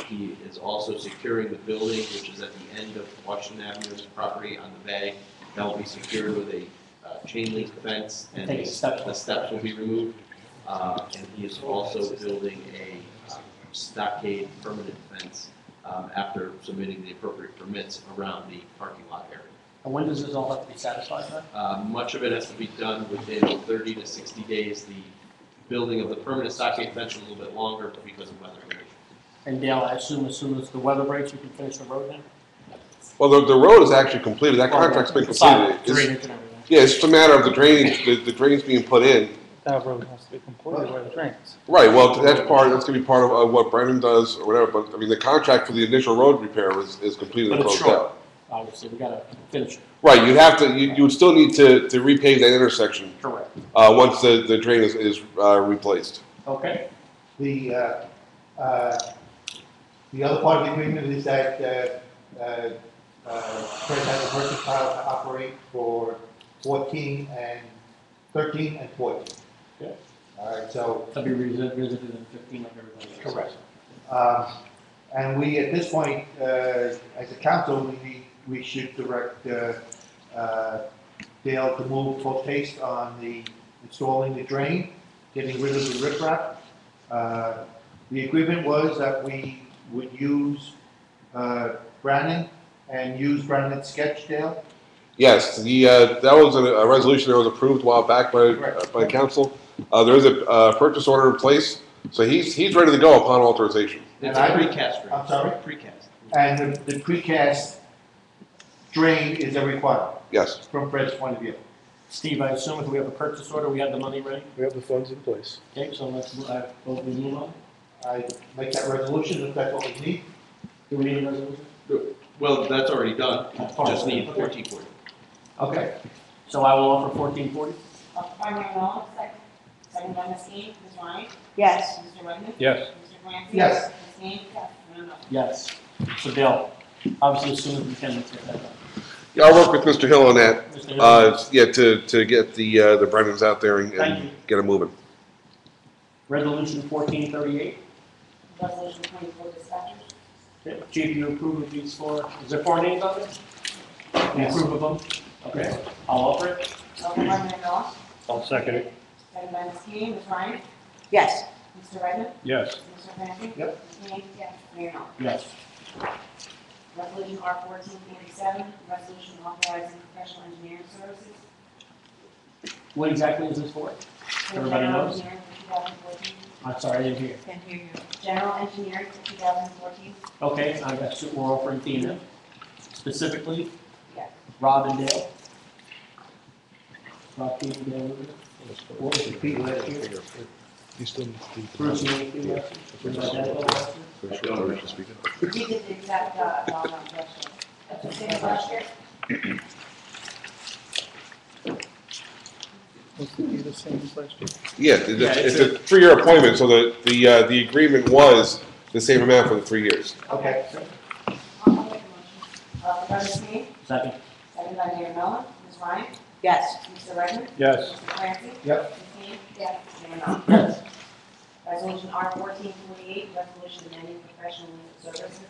He is also securing the building, which is at the end of Washington Avenue's property on the bay. That will be secured with a chain link fence, and the steps will be removed. And he is also building a stockade permanent fence after submitting the appropriate permits around the parking lot area. And when does this all have to be satisfied by? Much of it has to be done within 30 to 60 days. The building of the permanent stockade fence is a little bit longer because of weather conditions. And Dale, I assume as soon as the weather breaks, you can finish the road then? Well, the road is actually completed. That contract's been completed. Drainage and everything. Yeah, it's just a matter of the drainage, the drain's being put in. That road has to be completed where the drains. Right, well, that's gonna be part of what Brennan does or whatever, but I mean, the contract for the initial road repair is completed and But it's closed short. out. Obviously, we gotta finish it. Right, you would still need to repave that intersection, Correct. once the drain is replaced. Okay. The other part of the agreement is that Fred has a merchant file to operate for 13 and 14. Okay. All right, so. To be revisited in 15 like everybody else. Correct. And we, at this point, as a council, we should direct Dale to move post-haste on the installing the drain, getting rid of the riprap. The agreement was that we would use Brannan and use Brannan's sketch, Dale. Yes, that was a resolution that was approved a while back by council. There is a purchase order in place, so he's ready to go upon authorization. It's And a I- precast. I'm sorry? Precast. And the precast drain is a requirement Yes. from Fred's point of view. Steve, I assume if we have a purchase order, we have the money ready? We have the funds in place. Okay, so let's move on. I make that resolution if that's what we need. Do we need a resolution? Well, that's already done. That's fine. Just need Okay. 1440. Okay. So I will offer 1440. Offered by Mayor Nolan, second by Ms. Kane, Ms. Ryan, Yes. Mr. Redmond, Yes. Mr. Clancy. Yes. Ms. Kane, yes, Mayor Nolan. Yes. So Dale, obviously as soon as we can, let's get that done. Yeah, I'll work with Mr. Hill on that. Mr. Hill? Yeah, to get the Brennans out there Thank you. and get them moving. Resolution 1438. Resolution 24 dispatchers. Okay. Chief, you approve of these four? Is there 4 names on this? You approve of them? Okay. I'll offer it. Offered by Mayor Nolan, I'll second it. second by Ms. Kane, Ms. Ryan, Yes. Mr. Redmond, Yes. Mr. Clancy. Yep. Ms. Kane, yes, Mayor Nolan. Yes. Resolution R 1447, resolution authorizing professional engineering services. What exactly is this for? for Everybody general knows? engineering for 2014. I'm sorry, I didn't hear. Can hear you. General engineering for 2014. Okay, I got we're offering Tina. Specifically, Yes. Rob and Dale. Rob, Tina, and Dale. What was the fee last year? Bruce, you know the fee last year? Was that Dale last year? We did the exact, dollar amount last year. The same as last year? Was the fee the same as last year? Yeah, it's a 3-year appointment, so the agreement was the same amount for the 3 years. Okay. I'll make a motion. Offered by Ms. Kane, Second. second by Mayor Mellon, Ms. Ryan, Yes. Mr. Redmond, Yes. Mr. Clancy. Yep. Ms. Kane, yes, Mayor Mellon. Yes. Resolution R 1448, resolution amending professional services.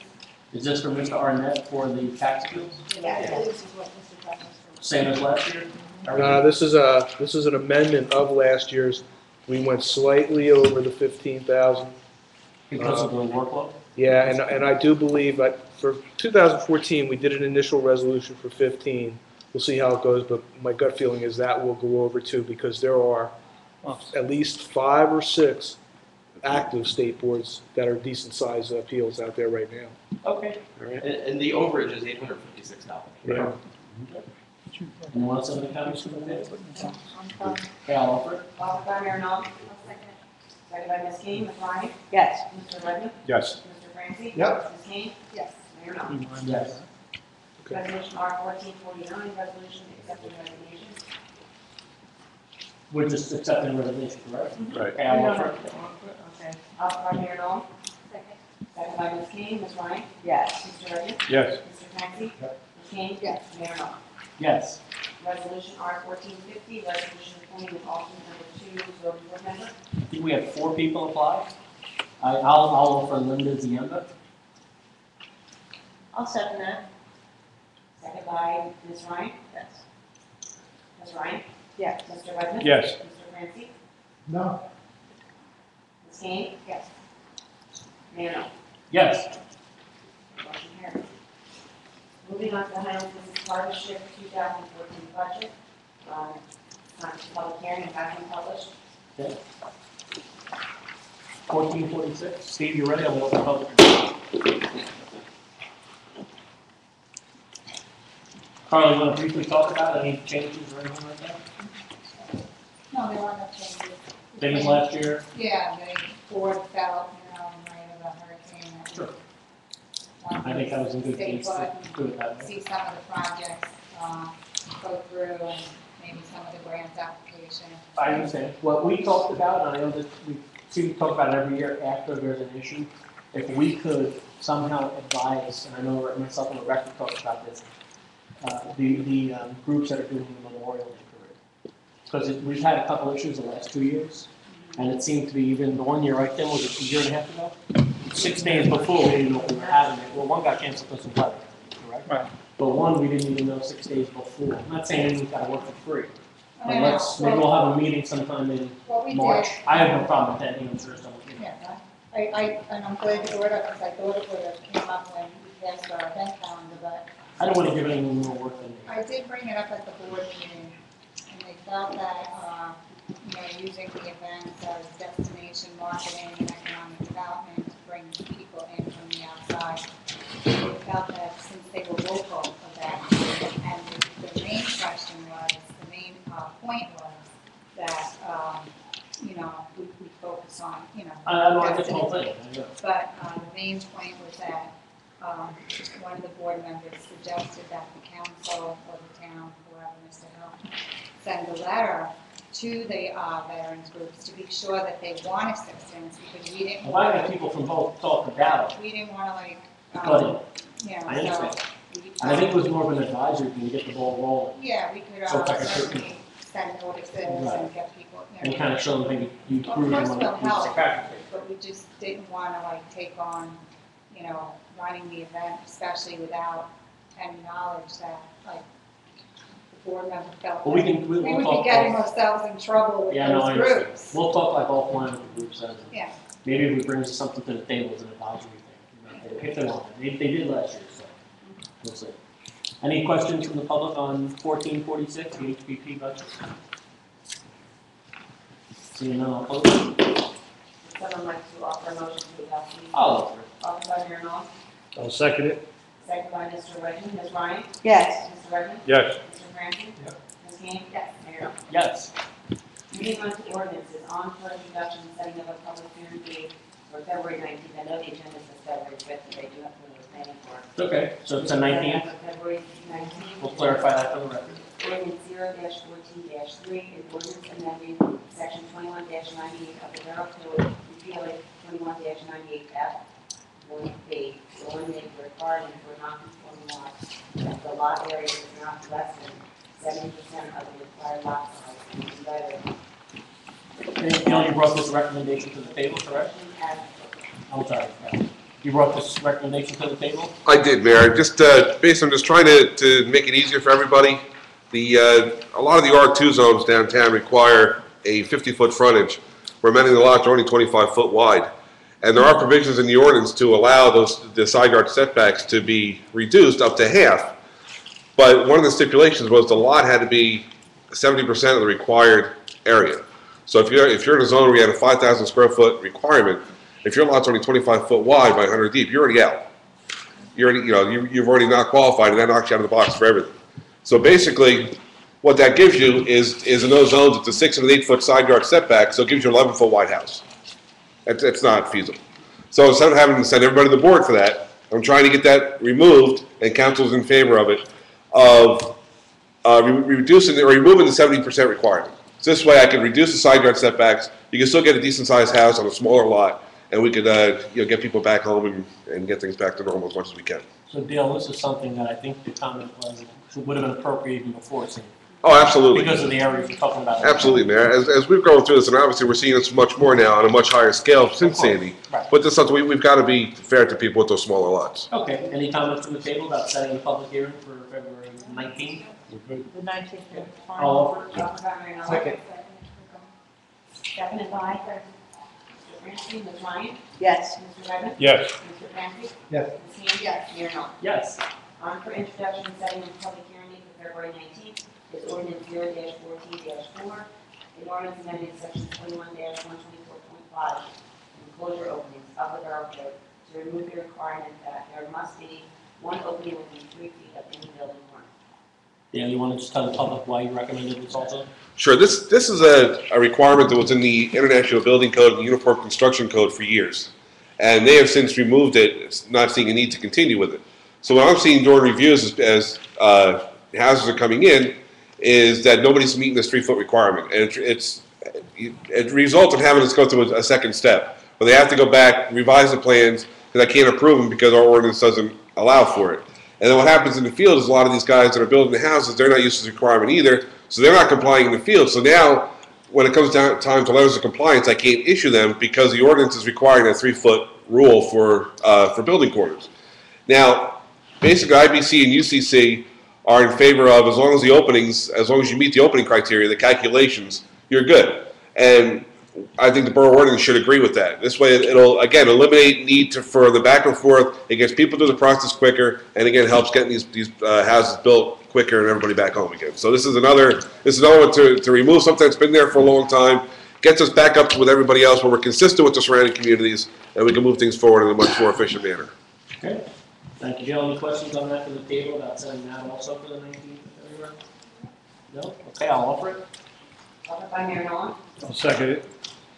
Is this for Mr. Arnett for the tax appeals? Yes, this is what Mr. President was Same as last year? This is an amendment of last year's. We went slightly over the 15,000. Because of the workload? Yeah, and I do believe that for 2014, we did an initial resolution for 15. We'll see how it goes, but my gut feeling is that will go over too, because there are at least 5 or 6 active state boards that are decent sized appeals out there right now. Okay. All right. And the overage is $856. Yeah. Anyone else have any comments from the board? from. Okay, I'll offer it. Offered by Mayor Mellon, second by Ms. Kane, Ms. Ryan, Yes. Mr. Redmond, Yes. Mr. Clancy. Yep. Ms. Kane, yes, Mayor Mellon. Yes. Resolution R 1449, resolution accepting resignations. We're just accepting the resignation, correct? Right. Okay, I'll offer it. Okay. Offered by Mayor Mellon, second by Ms. Kane, Ms. Ryan, Yes. Mr. Redmond, Yes. Mr. Clancy. Ms. Kane, yes, Mayor Mellon. Yes. Resolution R 1450, resolution appointing an alternate number 2 zoning board member. I think we had 4 people apply. I'll offer Linda Ziemba. I'll second that. Second by Ms. Ryan. Yes. Ms. Ryan, Yes. Mr. Redmond. Yes. Mr. Clancy. No. Ms. Kane, yes. Mayor Mellon. Yes. Motion carries. Moving on to the Highland Business Partnership 2014 budget. Time for public hearing and has been published. Okay. 1446. Steve, you ready? I'll open the public hearing. Carl, you want to briefly talk about any changes or anything like that? No, there were no changes. Same as last year? Yeah, the board fell, in light of the hurricane. Sure. I think that was in good taste to do it that way. See some of the projects, go through and maybe some of the grant application. I understand. What we talked about, and I know that we seem to talk about it every year after there's an issue, if we could somehow advise, and I know myself and Rebecca talked about this, the groups that are doing the Memorial Day Parade. Because we've had a couple issues the last 2 years, and it seemed to be even the one year, right, Tim, was it a year and a half ago? 6 days before, we didn't know we were having it. Well, one got canceled because of weather, correct? Right. But one, we didn't even know 6 days before. I'm not saying anyone's gotta work for free. I But know. maybe we'll have a meeting sometime in What we March. did, I have no problem with that, I'm sure someone can. yeah, and I'm glad you brought it up, because I thought it would have came up when we passed our event calendar, but I don't wanna give anyone more work than they. I did bring it up at the board meeting, and they felt that, using the events as destination marketing and economic development to bring people in from the outside, they felt that since they were local of that, and the main question was, the main point was that, we focus on, I don't like the whole thing, I know. but the main point was that one of the board members suggested that the council or the town, whoever, Mr. Hill, send a letter to the veterans groups to be sure that they want assistance, because we didn't. If I got people from both talk about it, We didn't want to but I so. understand. And I think it was more of an advisory thing to get the ball rolling. Yeah, we could So it's like a certainly send notices Right. and get people, And kind of show them maybe you Of prove them course on we'll the help. practically. But we just didn't want to take on, running the event, especially without any knowledge that, the board member felt Well, we that can, we we'll would talk. be getting ourselves in trouble with Yeah, no, I those understand. groups. We'll talk like offline with the groups, Yeah. maybe if we bring something to the table as an advisory thing, if they want it. They did last year, so we'll see. Any questions from the public on 1446, the HPP budget? Seeing none, I'll close it. Would someone like to offer a motion to adopt the Oh, offered by Mayor Knopf, I'll second it. second by Mr. Redmond, Ms. Ryan? Yes. Mr. Redmond? Yes. Mr. Franklin? Ms. King? Yes. Mayor Knopf? yes. Moving on to ordinances, on for introduction, setting of a public hearing date for February 19th. I know the agenda says February 5th, but I do have to know what's planning for. It's okay, so it's the 19th. For February 19th. We'll clarify that for the record. Ordinance 0-14-3, an ordinance amending section 21-98 of the Borough Code, repealing 21-98F, 1B, to eliminate the requirement for non-conforming lots that the lot area is not less than 70% of the required lot size and be better. And Neil, you brought this recommendation to the table, correct? As I'm sorry. You brought this recommendation to the table? I did, Mayor. Just basically, I'm just trying to make it easier for everybody. A lot of the R2 zones downtown require a 50-foot frontage, where many of the lots are only 25-foot wide. And there are provisions in the ordinance to allow the side yard setbacks to be reduced up to half. But one of the stipulations was the lot had to be 70% of the required area. So if you're in a zone where you had a 5,000 square foot requirement, if your lot's only 25 foot wide by 100 deep, you're already out. You've already not qualified, and that knocks you out of the box for everything. So basically, what that gives you is in those zones, it's a 6 and an 8 foot side yard setback, so it gives you an 11 foot wide house. It's not feasible. So instead of having to send everybody to the board for that, I'm trying to get that removed, and council's in favor of it, of reducing or removing the 70% requirement. So this way I can reduce the side yard setbacks, you can still get a decent sized house on a smaller lot, and we could get people back home and get things back to normal as much as we can. So Dale, this is something that I think the comment was, would have been appropriate even before it's in. Oh, absolutely. Because of the areas you're talking about. Absolutely, Mayor. As we've gone through this, and obviously we're seeing this much more now on a much higher scale since Sandy. Right. But this is something we've got to be fair to people with those smaller lots. Okay, any comments from the table about setting a public hearing for February 19th? The 19th is fine. All over? Offered by Mayor Knopf. Second. Seconded by Mr. Franklin, Ms. Ryan? Yes. Mr. Redmond? Yes. Mr. Franklin? Yes. Ms. King? Yes. Mayor Knopf? Yes. On for introduction and setting a public hearing date for February 19th is ordinance 0-14-4, an ordinance amending section 21-124.5, enclosure openings of the Borough Code to remove the requirement that there must be one opening within 3 feet of any building corner. Yeah, you want to just tell the public why you recommended this also? Sure. This is a requirement that was in the International Building Code and the Uniform Construction Code for years. And they have since removed it, not seeing a need to continue with it. So what I'm seeing during reviews as houses are coming in is that nobody's meeting this 3 foot requirement. And it results in having us go through a second step. But they have to go back, revise the plans, because I can't approve them because our ordinance doesn't allow for it. And then what happens in the field is a lot of these guys that are building the houses, they're not used to this requirement either, so they're not complying in the field. So now, when it comes down time to letters of compliance, I can't issue them because the ordinance is requiring a 3 foot rule for building corners. Now, basically IBC and UCC are in favor of, as long as you meet the opening criteria, the calculations, you're good. And I think the borough ordinance should agree with that. This way, it'll, again, eliminate need for the back and forth. It gets people through the process quicker, and again, helps getting these houses built quicker and everybody back home again. So this is another one to remove something that's been there for a long time, gets us back up with everybody else where we're consistent with the surrounding communities, and we can move things forward in a much more efficient manner. Okay. Thank you, Joe. Any questions on that from the table about sending that also for the 19th of February? No? Okay, I'll offer it. Offered by Mayor Nolan, I'll second it.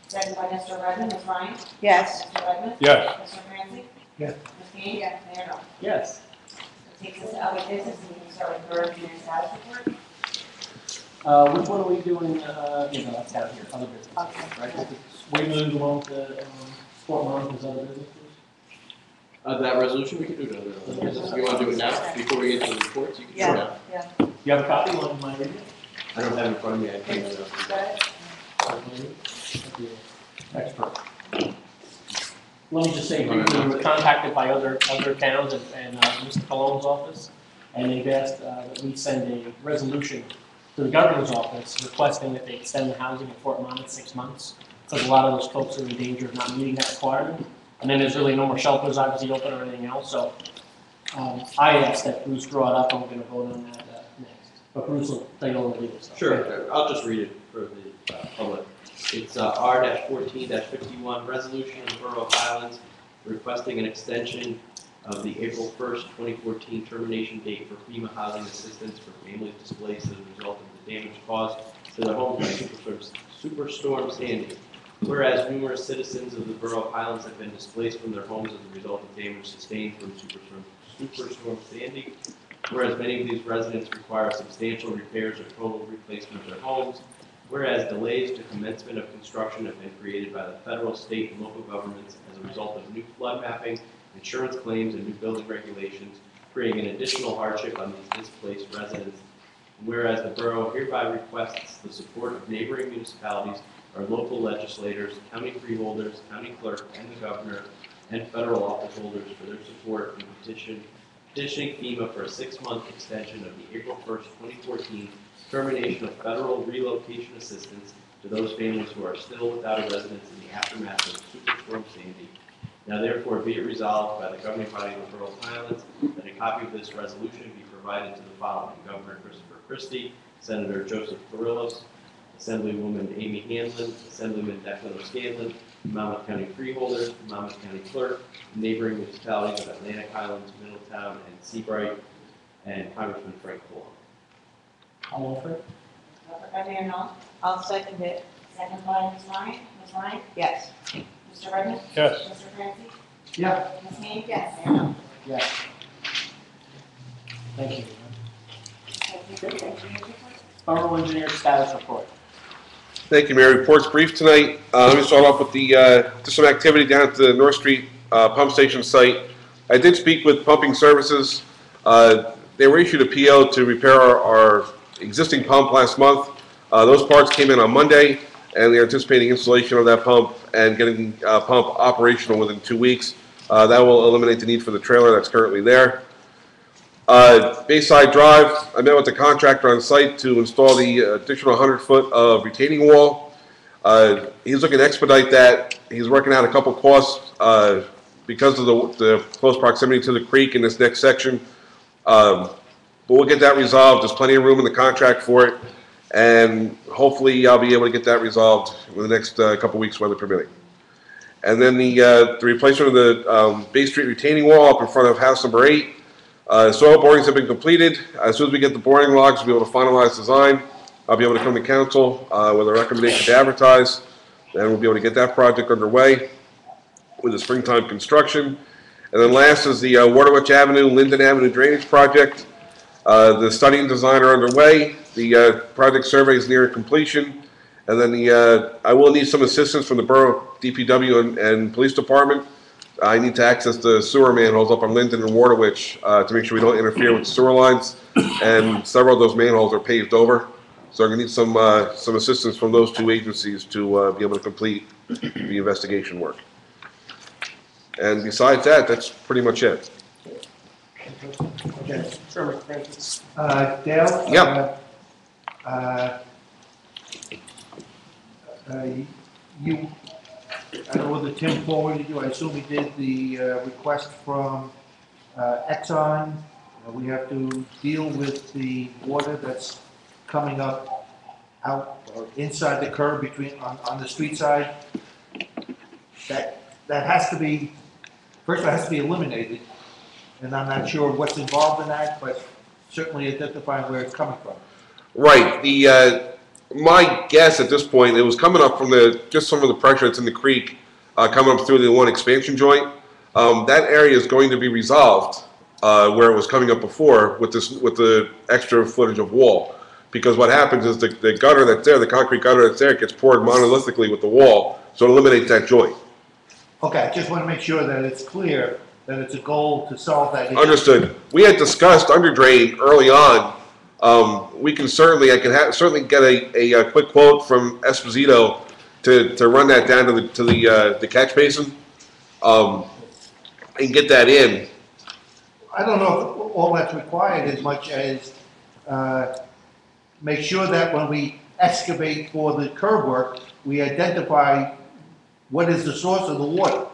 second by Mr. Redmond, Ms. Ryan, Yes. Mr. Redmond. Yes. Mr. Francis. Yes. Ms. King. Yes. Mayor Nolan. Yes. That takes us to other business, and we can start with borough engineer status report. Which one are we doing, that's down here, other business. Okay. Right? We moved along to Fort Monmouth's other businesses. That resolution, we can do another business. If you want to do it now, before we get to the reports, you can do it now. Yeah. You have a copy? You want my read it? I don't have it in front of me, I can't. Expert. Let me just say, we were contacted by other towns and Mr. Cologne's office, and they've asked that we send a resolution to the governor's office requesting that they extend the housing in Fort Monmouth 6 months, because a lot of those folks are in danger of not meeting that requirement. And then there's really no more shelters obviously open or anything else, so I asked that Bruce draw it up, and we're going to vote on that next. But Bruce will tell you all the legal stuff. Sure, I'll just read it for the public. It's R-14-51, resolution of the Borough of Highlands requesting an extension of the April 1st, 2014 termination date for FEMA housing assistance for families displaced as a result of the damage caused to their homes by Superstorm Sandy. Whereas numerous citizens of the Borough of Highlands have been displaced from their homes as a result of damage sustained from Superstorm Sandy. Whereas many of these residents require substantial repairs or total replacement of their homes. Whereas delays to commencement of construction have been created by the federal, state, and local governments as a result of new flood mapping, insurance claims, and new building regulations, creating an additional hardship on these displaced residents. And whereas the borough hereby requests the support of neighboring municipalities, our local legislators, county freeholders, county clerk, and the governor, and federal office holders for their support in petitioning FEMA for a 6-month extension of the April 1st, 2014 termination of federal relocation assistance to those families who are still without a residence in the aftermath of Superstorm Sandy. Now therefore be it resolved by the governing body of the Borough of Highlands that a copy of this resolution be provided to the following: Governor Christopher Christie, Senator Joseph Carrillos, Assemblywoman Amy Hanlon, Assemblyman Declan O'Scanlan, Monmouth County Freeholders, Monmouth County Clerk, neighboring municipalities of Atlantic Highlands, Middletown, and Seabright, and Congressman Frank Coulon. I'll offer it. Offered by Mayor Nolan, I'll second it. second by Ms. Ryan. Ms. Ryan. Yes. Mr. Redmond. Yes. Mr. Francis. Yeah. Ms. King. Yes. Mayor Nolan. Yes. Thank you. Borough engineer status report. Thank you, Mayor. Report's brief tonight. Let me start off with just some activity down at the North Street pump station site. I did speak with Pumping Services. They were issued a PO to repair our existing pump last month. Those parts came in on Monday, and they're anticipating installation of that pump and getting pump operational within 2 weeks. That will eliminate the need for the trailer that's currently there. Bayside Drive, I met with the contractor on site to install the additional 100-foot of retaining wall. He's looking to expedite that. He's working out a couple costs because of the close proximity to the creek in this next section. But we'll get that resolved. There's plenty of room in the contract for it, and hopefully I'll be able to get that resolved in the next couple weeks, weather permitting. And then the replacement of the Bay Street retaining wall up in front of house number 8. Soil borings have been completed. As soon as we get the boring logs, we'll be able to finalize design. I'll be able to come to council with a recommendation to advertise, and we'll be able to get that project underway with the springtime construction. And then last is the Waterwitch Avenue, Linden Avenue drainage project. The study and design are underway. The project survey is near completion. And then I will need some assistance from the Borough DPW and Police Department. I need to access the sewer manholes up on Linden and Waterwitch to make sure we don't interfere with sewer lines. And several of those manholes are paved over. So I'm going to need some assistance from those two agencies to be able to complete the investigation work. And besides that, that's pretty much it. Okay, sure, Mr. Francis. Dale? Yep. You, I don't know whether Tim forwarded you, I assume he did, the request from Exxon. We have to deal with the water that's coming up out or inside the curb between, on the street side. That has to be, first it has to be eliminated, and I'm not sure what's involved in that, but certainly identifying where it's coming from. Right. My guess at this point, it was coming up from just some of the pressure that's in the creek, coming up through the one expansion joint. That area is going to be resolved where it was coming up before with the extra footage of wall. Because what happens is the gutter that's there, the concrete gutter that's there, gets poured monolithically with the wall, so it eliminates that joint. Okay, I just want to make sure that it's clear that it's a goal to solve that issue. Understood. We had discussed under drain early on. I can certainly get a quick quote from Esposito to run that down to the catch basin, and get that in. I don't know if all that's required as much as make sure that when we excavate for the curb work, we identify what is the source of the water.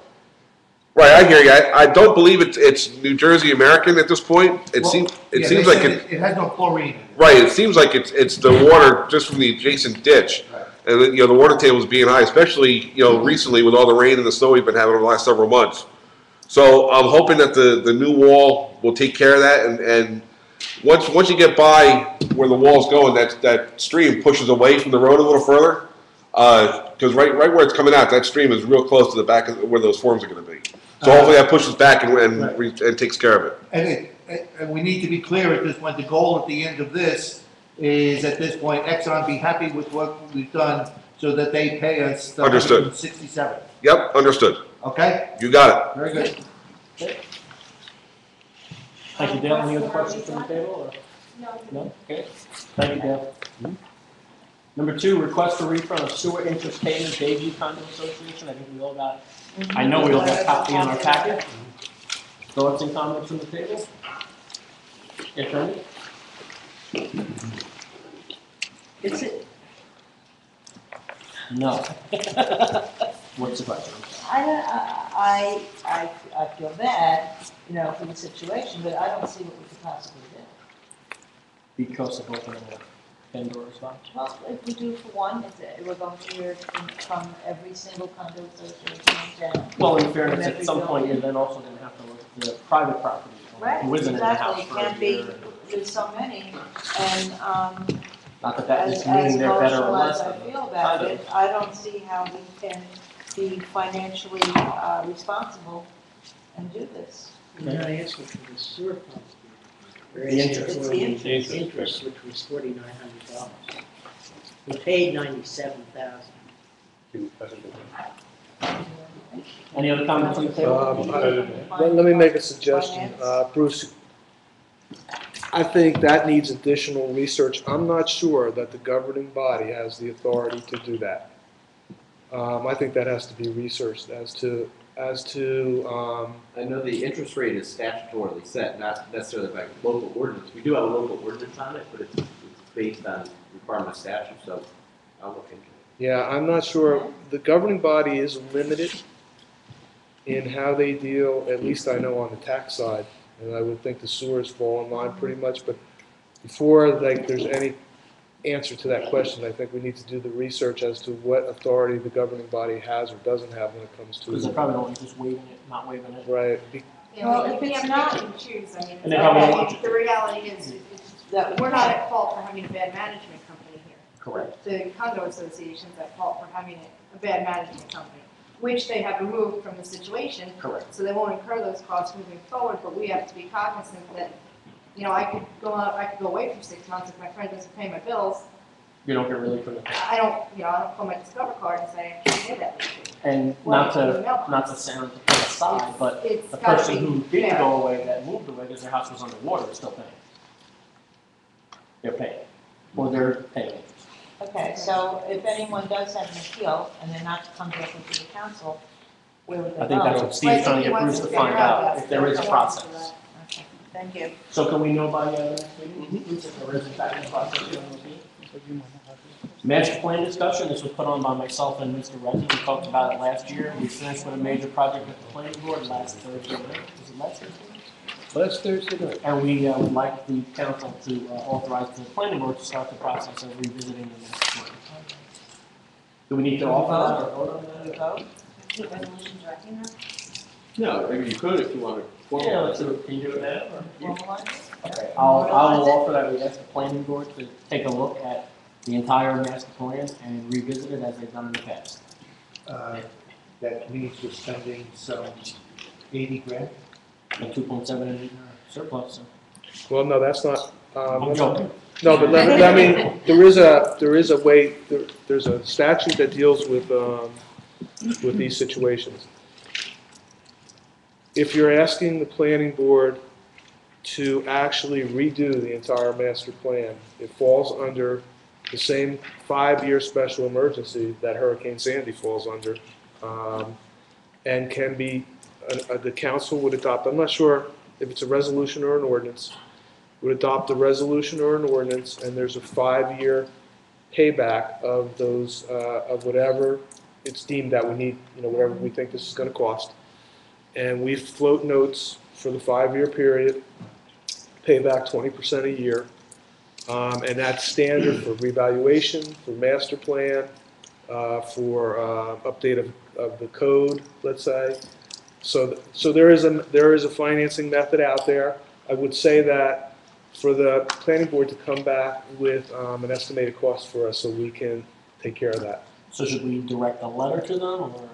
Right, I hear you. I don't believe it's New Jersey American at this point. It seems like it has no chlorine in it. Right, it seems like it's the water just from the adjacent ditch. Right. And the water table is being high, especially recently with all the rain and the snow we've been having over the last several months. So I'm hoping that the new wall will take care of that, and once you get by where the wall's going, that stream pushes away from the road a little further, because right where it's coming out, that stream is real close to the back of where those forms are going to be. So hopefully that pushes back and takes care of it. And we need to be clear at this point, the goal at the end of this is at this point, Exxon be happy with what we've done so that they pay us the Understood. 167. Yep, understood. Okay? You got it. Very good. Thank you, Dale. Any other questions from the table? No? Okay. Thank you, Dale. Number 2, request for refund of sewer interest payment, Bayview Condo Association. I think we all got, I know we all got a copy in our packet. Thoughts and comments from the table? If any? Is it, No. What's the question? I feel bad, for the situation, but I don't see what we could possibly do. Because of opening a Pandora's box. Well, if we do for one, we're going to hear from every single condo association in town. Well, in fairness, at some point, you're then also going to have to look at the private property. Right, Who isn't in the house exactly, it for a can't be, year. there's so many, and, Not that that is as meaning they're better or emotional less as I than the feel about condos. it, I don't see how we can be financially, responsible and do this. You're not asking for the sewer pump. You're The asking interest. for the interest, which was $4,900. We paid $97,000. Any other comments on the table? Let me make a suggestion. Bruce, I think that needs additional research. I'm not sure that the governing body has the authority to do that. I think that has to be researched as to I know the interest rate is statutorily set, not necessarily by local ordinance. We do have a local ordinance on it, but it's based on requirement of statute, so I'll look into it. yeah, I'm not sure. The governing body is limited in how they deal, at least I know on the tax side, and I would think the sewers fall in line pretty much, but before there's any answer to that question, I think we need to do the research as to what authority the governing body has or doesn't have when it comes to Because they probably don't want just waiving it, not waiving it. right. Well, if it's can't not- pick and choose, I mean, And they probably don't want you the reality is, That we're not at fault for having a bad management company here. Correct. The condo association's at fault for having a bad management company, which they have removed from the situation. Correct. So they won't incur those costs moving forward, but we have to be cognizant that, I could go away for 6 months if my friend doesn't pay my bills. You don't get relief from the tax. I don't pull my Discover card and say, I can't pay that. And Well, not in the to mailbox. sound to put aside, but It's the gotta person be who didn't fair. go away, that moved away because their house was underwater, is still paying. They're paying, or they're paying interest. Okay, so if anyone does have an appeal and they're not to come directly to the council, where would they go? I think that's what Steve's trying to get Bruce to find out, if there is a process. Okay. Thank you. So can we know by the next meeting? If there is in fact a process here on the field? Master plan discussion, this was put on by myself and Mr. Reza. We talked about it last year. We finished with a major project at the planning board last Thursday night. Was it last Thursday? Last Thursday night. And we would like the council to authorize the planning board to start the process of revisiting the master plan. Do we need to offer that or vote on that? The resolution directing that, No, maybe you could if you wanted. Yeah, let's do it. Can you do it now? or- formalize it? Okay, I will offer that we ask the planning board to take a look at the entire master plan and revisit it as they've done in the past. That means we're spending some 80 grand. And 2.7 in surplus, so. Well, no, that's not, I'm joking. no, but let me, there is a way, there's a statute that deals with these situations. If you're asking the planning board to actually redo the entire master plan, it falls under the same 5-year special emergency that Hurricane Sandy falls under, and can be, the council would adopt, I'm not sure if it's a resolution or an ordinance, would adopt a resolution or an ordinance, and there's a 5-year payback of those, of whatever it's deemed that we need, whatever we think this is gonna cost. And we float notes for the 5-year period, pay back 20% a year. And that's standard for revaluation, for master plan, for update of the code, let's say. So there is a financing method out there. I would say that for the planning board to come back with an estimated cost for us so we can take care of that. So should we direct a letter to them or?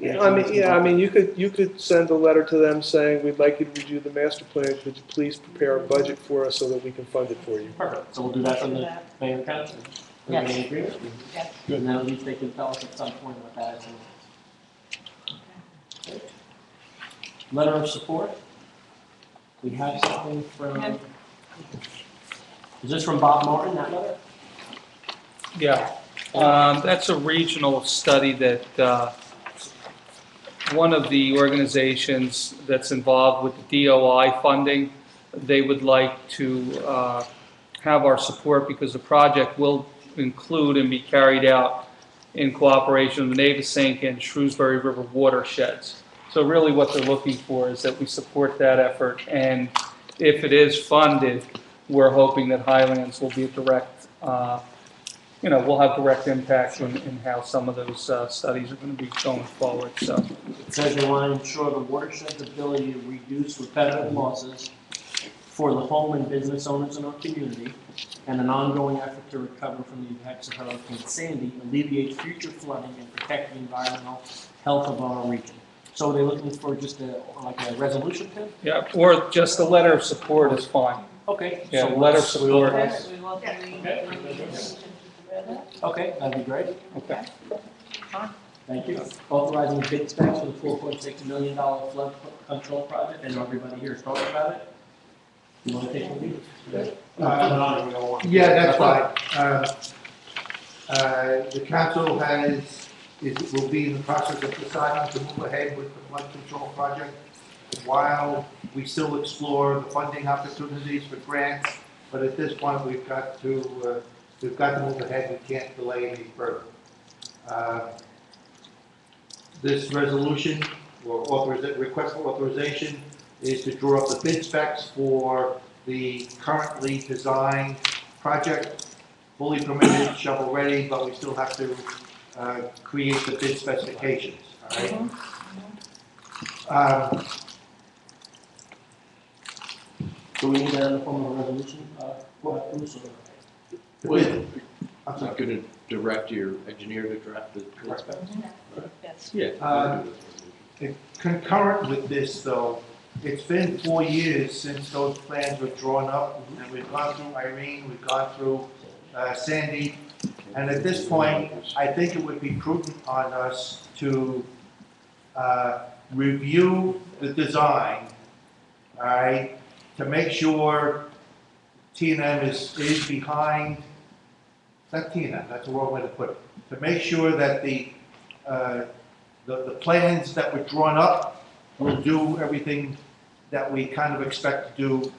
I mean, you could send a letter to them saying, we'd like you to review the master plan, could you please prepare a budget for us so that we can fund it for you? Perfect, so we'll do that from the mayor and council. Yes. Everybody agree? Yes. Good, and then at least they can tell us at some point what that is. Okay. Letter of support. We have something from, is this from Bob Martin, that letter? Yeah, that's a regional study that one of the organizations that's involved with the DOI funding, they would like to have our support because the project will include and be carried out in cooperation with the Navesink and Shrewsbury River watersheds. So really what they're looking for is that we support that effort, and if it is funded, we're hoping that Highlands will be a direct, we'll have direct impact in how some of those studies are going to be going forward. So It says they want to ensure the watershed's ability to reduce repetitive losses for the home and business owners in our community, and an ongoing effort to recover from the effects of Hurricane Sandy, alleviate future flooding, and protect the environmental health of our region. So are they looking for just like a resolution, Tim? yeah, or just a letter of support is fine. Okay. Yeah, so letter of let's- support. We want to Okay, that'd be great. Okay. Thank you. Authorizing bid specs for the $4.6 million flood control project. I know everybody here is talking about it. You want to take the lead? Yeah, that's fine. The council will be in the process of deciding to move ahead with the flood control project while we still explore the funding opportunities for grants. But at this point, we've got to move ahead. We can't delay any further. This resolution or request for authorization is to draw up the bid specs for the currently designed project, fully permitted, shovel ready, but we still have to create the bid specifications. All right. Do we need that in the form of a resolution, Bruce, or? I'm I'm sorry. going to direct your engineer to draft the bid specs. Yes. Yeah. Concurrent with this, though, it's been 4 years since those plans were drawn up, and we've gone through Irene, we've gone through Sandy, and at this point, I think it would be prudent on us to review the design, all right, to make sure T&M is behind, not T&M, that's the wrong way to put it, to make sure that the plans that were drawn up will do everything that we kind of expect to do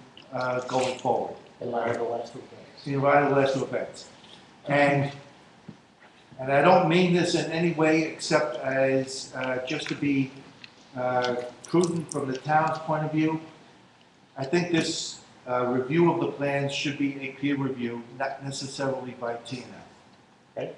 going forward. In light of the last two events. In light of the last two events. And I don't mean this in any way except as just to be prudent from the town's point of view. I think this review of the plans should be a peer review, not necessarily by T&M. Right.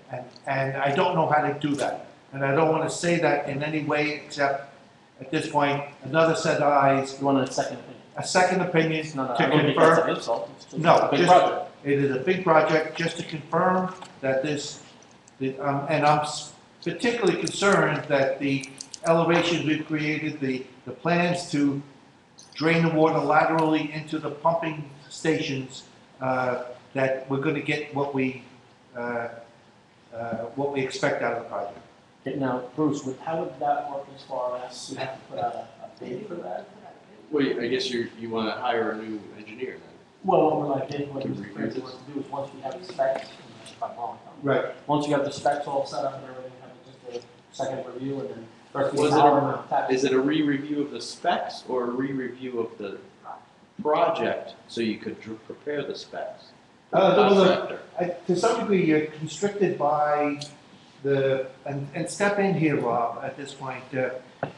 And I don't know how to do that. And I don't want to say that in any way except at this point, another set of eyes, You want a second opinion? a second opinion No, no, to I don't think that's confirm. an insult. It's just No, a big just- project. It is a big project, just to confirm that and I'm particularly concerned that the elevations we've created, the plans to drain the water laterally into the pumping stations, that we're gonna get what we expect out of the project. Okay, now, Bruce, how would that work as far as you have to put out a bid for that? Well, I guess you want to hire a new engineer then. Well, what we're like, what Mr. Crazy wants to do is once we have the specs, if I'm wrong, Right. once you have the specs all set up and everything, have just a second review and then first we Was have Is it a re-review of the specs or a re-review of the project so you could prepare the specs? Contractor. To some degree, you're constricted by and step in here, Rob, at this point.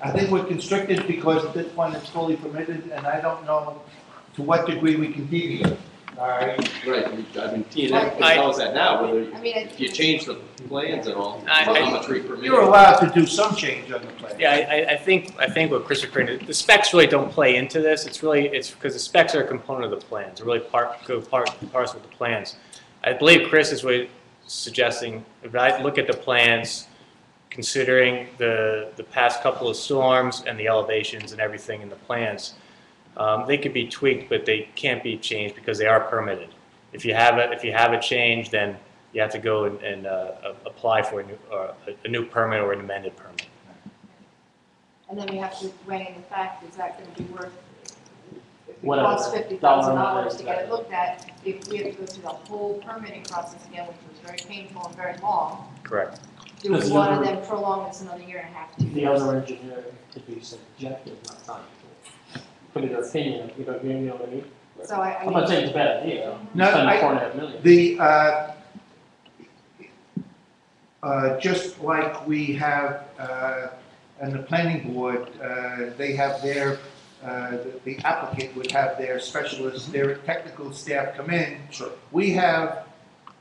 I think we're constricted because at this point it's fully permitted, and I don't know to what degree we can deviate, all right? Right, I mean, T&M can tell us that now, whether, I mean, if you change the plans at all, I- how much we permit. You're allowed to do some change on the plan. Yeah, I think what Chris is referring to, the specs really don't play into this. It's because the specs are a component of the plans. They're really part and parcel with the plans. I believe Chris is really suggesting, if I look at the plans, considering the past couple of storms and the elevations and everything in the plans, they could be tweaked, but they can't be changed because they are permitted. If you have a change, then you have to go and apply for a new permit or an amended permit. And then we have to weigh in the fact, is that gonna be worth, if it Whatever, costs $50,000 to get it looked at, if we have to go through the whole permitting process again, which was very painful and very long, Correct. do we Because wanna you're- then prolong this another year and a half, 2 The years? other engineer could be subjective, not scientific. Put in their opinion, you know what I mean? So I I'm not mean, saying it's a bad idea. No, Spend I- $4.5 million. Just like we have, and the planning board, they have their, the applicant would have their specialists, their technical staff come in. Sure. We have,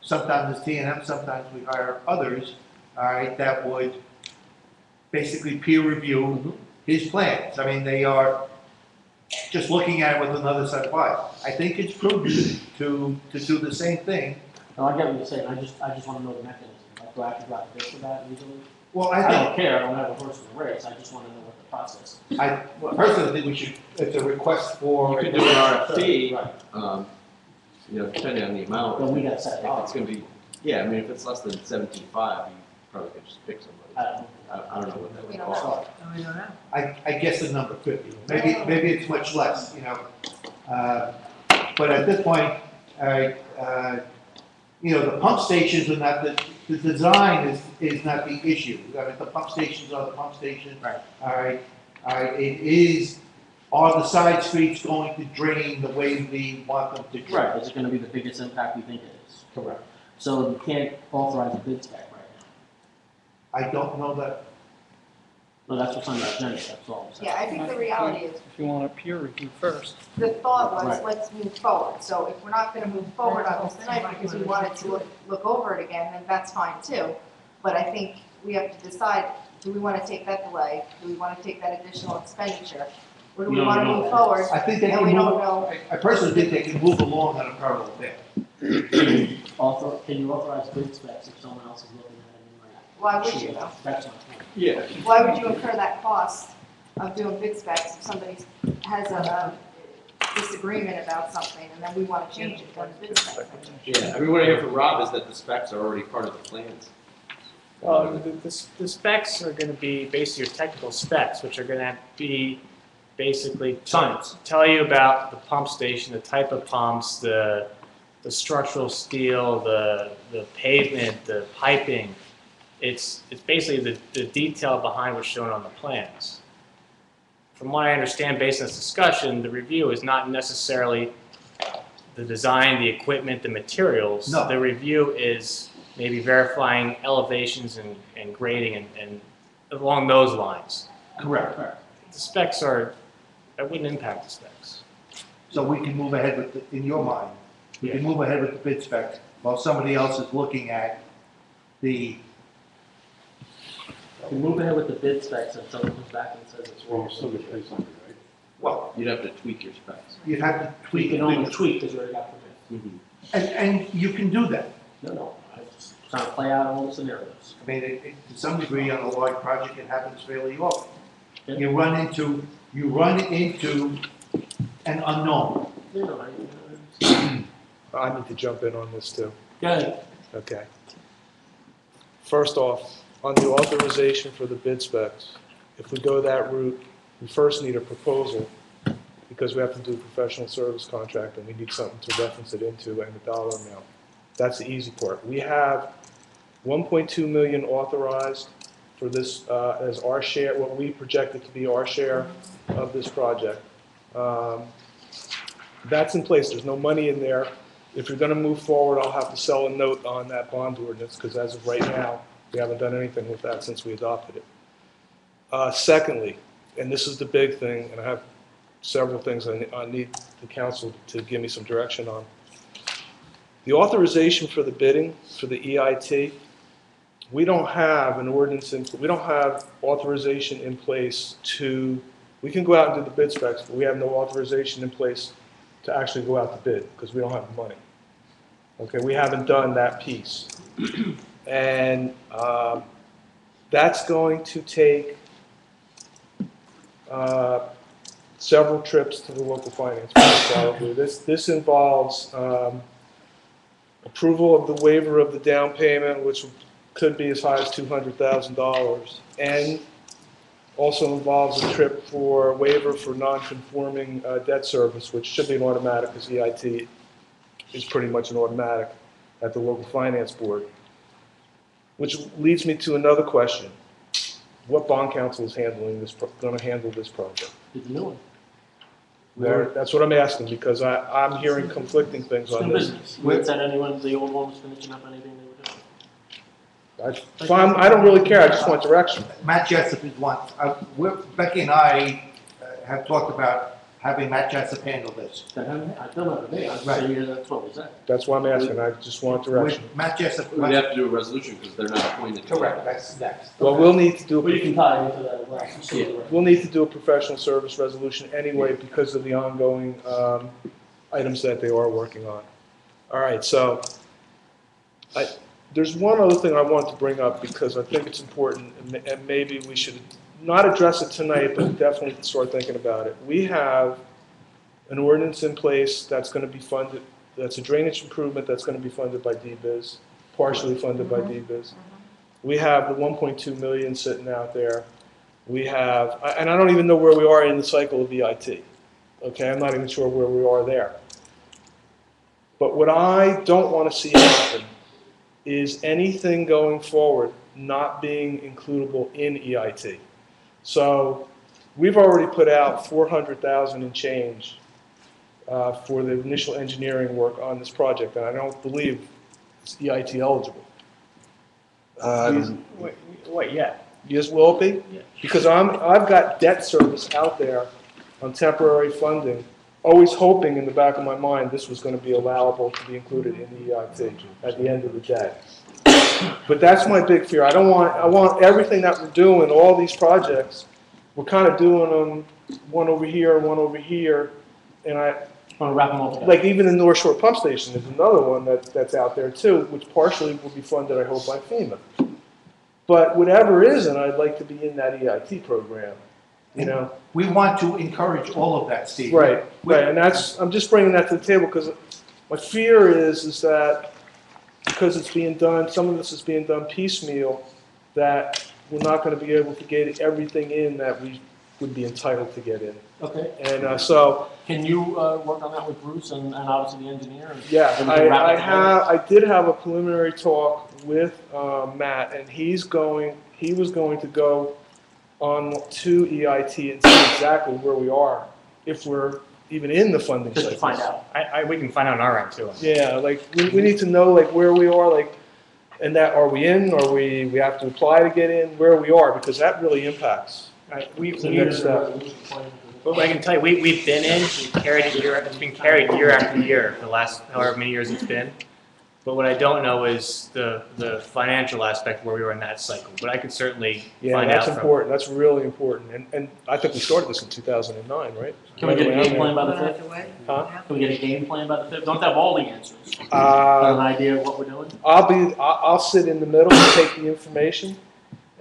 sometimes it's T&M, sometimes we hire others, all right, that would basically peer review his plans. I mean, they are just looking at it with another set of eyes. I think it's prudent to do the same thing. No, I get what you're saying, I just want to know the mechanism. Like, do I have to drop a bid for that legally? Well, I I don't think, care, I don't have a horse in the race, I just want to know what the process is. I personally think we should, it's a request for. You could do an RFP, Right, you know, depending on the amount. then we got set If up. it's gonna be, yeah, I mean, if it's less than 17.5, you probably could just pick somebody. I don't know. I don't know what that We would don't cost. I guess the number 50, maybe it's much less, you know. But at this point, you know, the pump stations are not, the design is not the issue. I mean, the pump stations are the pump stations. Right. All right, it is, are the side streets going to drain the way we want them to drain? Right, is it going to be the biggest impact we think it is? Correct. So you can't authorize a bid spec right now? I don't know that, No, that's what's on the agenda, that's all I'm saying. yeah, I think the reality is, If you want a peer review first. the thought was, Right. let's move forward. So if we're not gonna move forward on this tonight because we wanted to look over it again, then that's fine too. But I think we have to decide, do we wanna take that delay? Do we wanna take that additional expenditure? Or do we No, wanna no, move no. forward? I think they And can we don't move, know. I personally think they can move along on a parallel path. Can you authorize bid specs if someone else is looking at it and like? Why would you though? That's my point. Yeah. Why would you incur that cost of doing bid specs if somebody has a disagreement about something and then we wanna change it on the bid spec? Yeah, I mean, what I hear from Rob is that the specs are already part of the plans. Well, the specs are going to be basically your technical specs, which are going to be basically tell you about the pump station, the type of pumps, the structural steel, the pavement, the piping. It's basically the detail behind what's shown on the plans. From what I understand, based on this discussion, the review is not necessarily the design, the equipment, the materials. No. The review is maybe verifying elevations and grading and along those lines. Correct. The specs are, that wouldn't impact the specs. So we can move ahead with, in your mind, we can move ahead with the bid specs while somebody else is looking at the, We move ahead with the bid specs and someone comes back and says it's Well, wrong. you're still gonna pay something, right? well, You'd have to tweak your specs. you'd have to We tweak can it. only tweak because we already got the bid. And you can do that. No, I'm just trying to play out all the scenarios. I mean, to some degree, on a large project, it happens fairly often. Yeah. You run into an unknown. You know, I need to jump in on this too. Go ahead. Okay. First off, on the authorization for the bid specs, if we go that route, we first need a proposal because we have to do a professional service contract and we need something to reference it into and the dollar amount. That's the easy part. We have 1.2 million authorized for this as our share, what we projected to be our share of this project. That's in place. There's no money in there. If you're going to move forward, I'll have to sell a note on that bond ordinance because as of right now, we haven't done anything with that since we adopted it. Secondly, and this is the big thing, and I have several things I need the council to give me some direction on. The authorization for the bidding for the EIT, we don't have an ordinance we don't have authorization in place we can go out and do the bid specs, but we have no authorization in place to actually go out to bid because we don't have the money. Okay, we haven't done that piece. And that's going to take several trips to the local finance board probably. This involves approval of the waiver of the down payment, which could be as high as $200,000, and also involves a trip for waiver for non-conforming debt service, which should be an automatic because EIT is pretty much an automatic at the local finance board. Which leads me to another question. What bond counsel is handling this, going to handle this project? It's a new one. That's what I'm asking because I'm hearing conflicting things It's on new this. business. We had said anyone, the old one was finishing up anything they were doing. I don't really care, I just want direction. Matt Jessup is one. Becky and I have talked about having Matt Jessup handle this. I don't know, I'm just Right. saying that's what we said. That's why I'm asking, I just want direction. With Matt Jessup. We'd have to do a resolution because they're not appointed. Correct, that's next. Well, we'll need to do, Well, you can tie into that as well. So, we'll need to do a professional service resolution anyway because of the ongoing items that they are working on. All right, so there's one other thing I want to bring up because I think it's important and maybe we should not address it tonight, but definitely start thinking about it. We have an ordinance in place that's going to be funded, that's a drainage improvement that's going to be funded by DBIZ, partially funded by DBIZ. We have the 1.2 million sitting out there. We have, and I don't even know where we are in the cycle of EIT. Okay, I'm not even sure where we are there. But what I don't want to see happen is anything going forward not being includable in EIT. So we've already put out $400,000 and change for the initial engineering work on this project, and I don't believe it's EIT eligible. Wait, yeah. Yes, will it be? Yeah. Because I've got debt service out there on temporary funding, always hoping in the back of my mind this was going to be allowable to be included in the EIT at the end of the day. But that's my big fear. I want everything that we're doing, all these projects, we're kind of doing them one over here, and I want to wrap them all together. like even the North Shore Pump Station is another one that's out there too, which partially will be funded, I hope, by FEMA. But whatever isn't, I'd like to be in that EIT program, you know? We want to encourage all of that, Steve. Right, and I'm just bringing that to the table because my fear is that because it's being done, some of this is being done piecemeal, that we're not going to be able to get everything in that we would be entitled to get in. Okay. And so. Can you work on that with Bruce and obviously the engineer? Yeah, I did have a preliminary talk with Matt, and he was going to go on to EIT and see exactly where we are, if we're even in the funding Just to cycles. find out. We can find out on our end too. Yeah, like, we need to know, like, where we are, like, and that, are we in, or we have to apply to get in, where we are, because that really impacts the next step. But I can tell you, we've been in, we've carried it it's been carried year after year for the last however many years it's been. But what I don't know is the financial aspect where we were in that cycle. But I could certainly Yeah, find out that's important, that's really important, and I think we started this in 2009, right? Can we get a Right game around plan by the Put it 5th? away. Huh? Can we get a game plan by the 5th? Don't have all the answers. there. Got an idea of what we're doing? I'll sit in the middle and take the information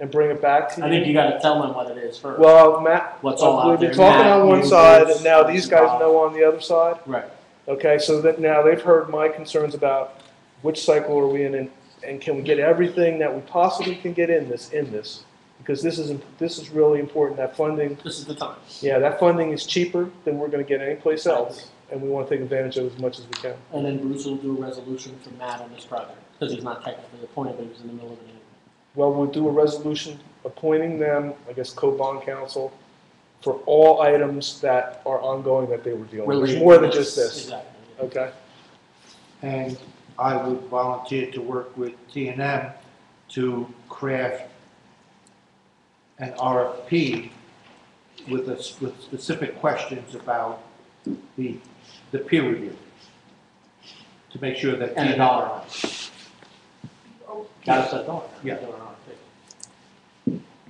and bring it back to you. I think you gotta tell them what it is first. Well, Matt, What's all out we've been there. talking Matt, on one you, side, Bruce, and now these guys Bob. know on the other side. Right. Okay, so that now they've heard my concerns about which cycle are we in, and can we get everything that we possibly can get in this, because this is really important. That funding, This is the time. yeah, that funding is cheaper than we're going to get anyplace else, and we want to take advantage of it as much as we can. And then Bruce will do a resolution for Matt on this project, because he's not technically appointed, but he was in the middle of it. Well, we'll do a resolution appointing them, I guess, co-bond counsel, for all items that are ongoing that they were dealing with. There's more than just this, Exactly. okay? And I would volunteer to work with T&M to craft an RFP with specific questions about the peer review, to make sure that And a T&M dollar amount. Gotta set dollar. Yeah.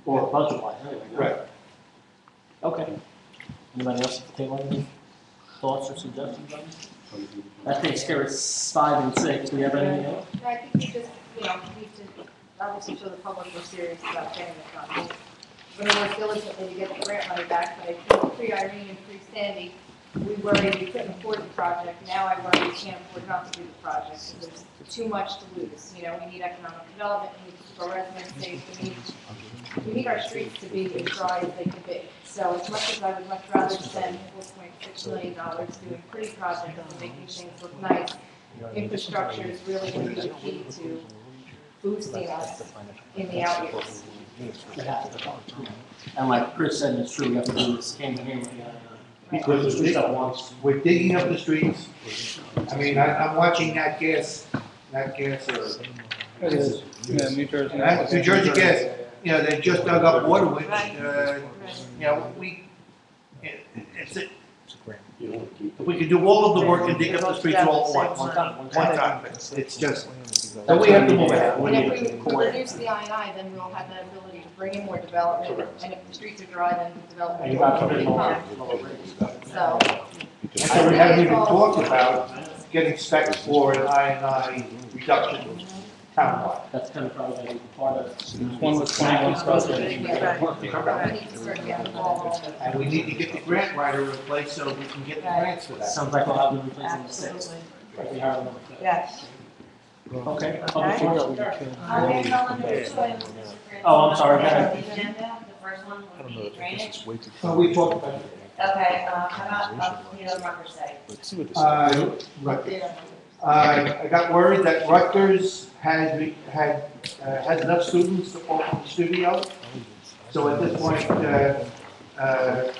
Or budget wise, anyway. Right. Okay. Anybody else at the table have any thoughts or suggestions on this? That takes care of 5 and 6. Do we have anything else? I think we just, need to obviously show the public we're serious about getting it done. We're going to work diligently to get the grant money back, but I think pre-Irene and pre-Sandy, we worried we couldn't afford the project. Now I worry we can't afford not to do the project. There's too much to lose. We need economic development, we need to keep our residents safe, we need our streets to be as dry as they can be. So as much as I would much rather spend $4.6 million doing pretty projects and making things look nice, infrastructure is really going to be the key to boosting us in the out years. And like Chris said, it's true, we have to do this hand in hand with the street stuff once. We're digging up the streets. I mean, I'm watching Nat Gas, Yeah, New Jersey. New Jersey Gas, they just dug up Waterway. If we could do all of the work and dig up the streets all at once, one time, it's just, so we have to move ahead. And if we reduce the I&I, then we'll have that ability to bring in more development, and if the streets are dry, then development will really come. So. And we haven't even talked about getting specs for an I&I reduction townwide. That's kind of probably going to be part of it. One with 21 spots. We need to start getting the ball rolling. And we need to get the grant writer in place so we can get the grants for that. Sounds like we'll have them replacing the 6. Absolutely. If we hire them. Yes. Okay. Oh, I'm sorry, go ahead. The agenda, the first one would be drainage. So we talked about it. Okay, how about, Rutgers site? Let's see what this is. Rutgers. I got word that Rutgers has enough students to open the studio. So at this point, the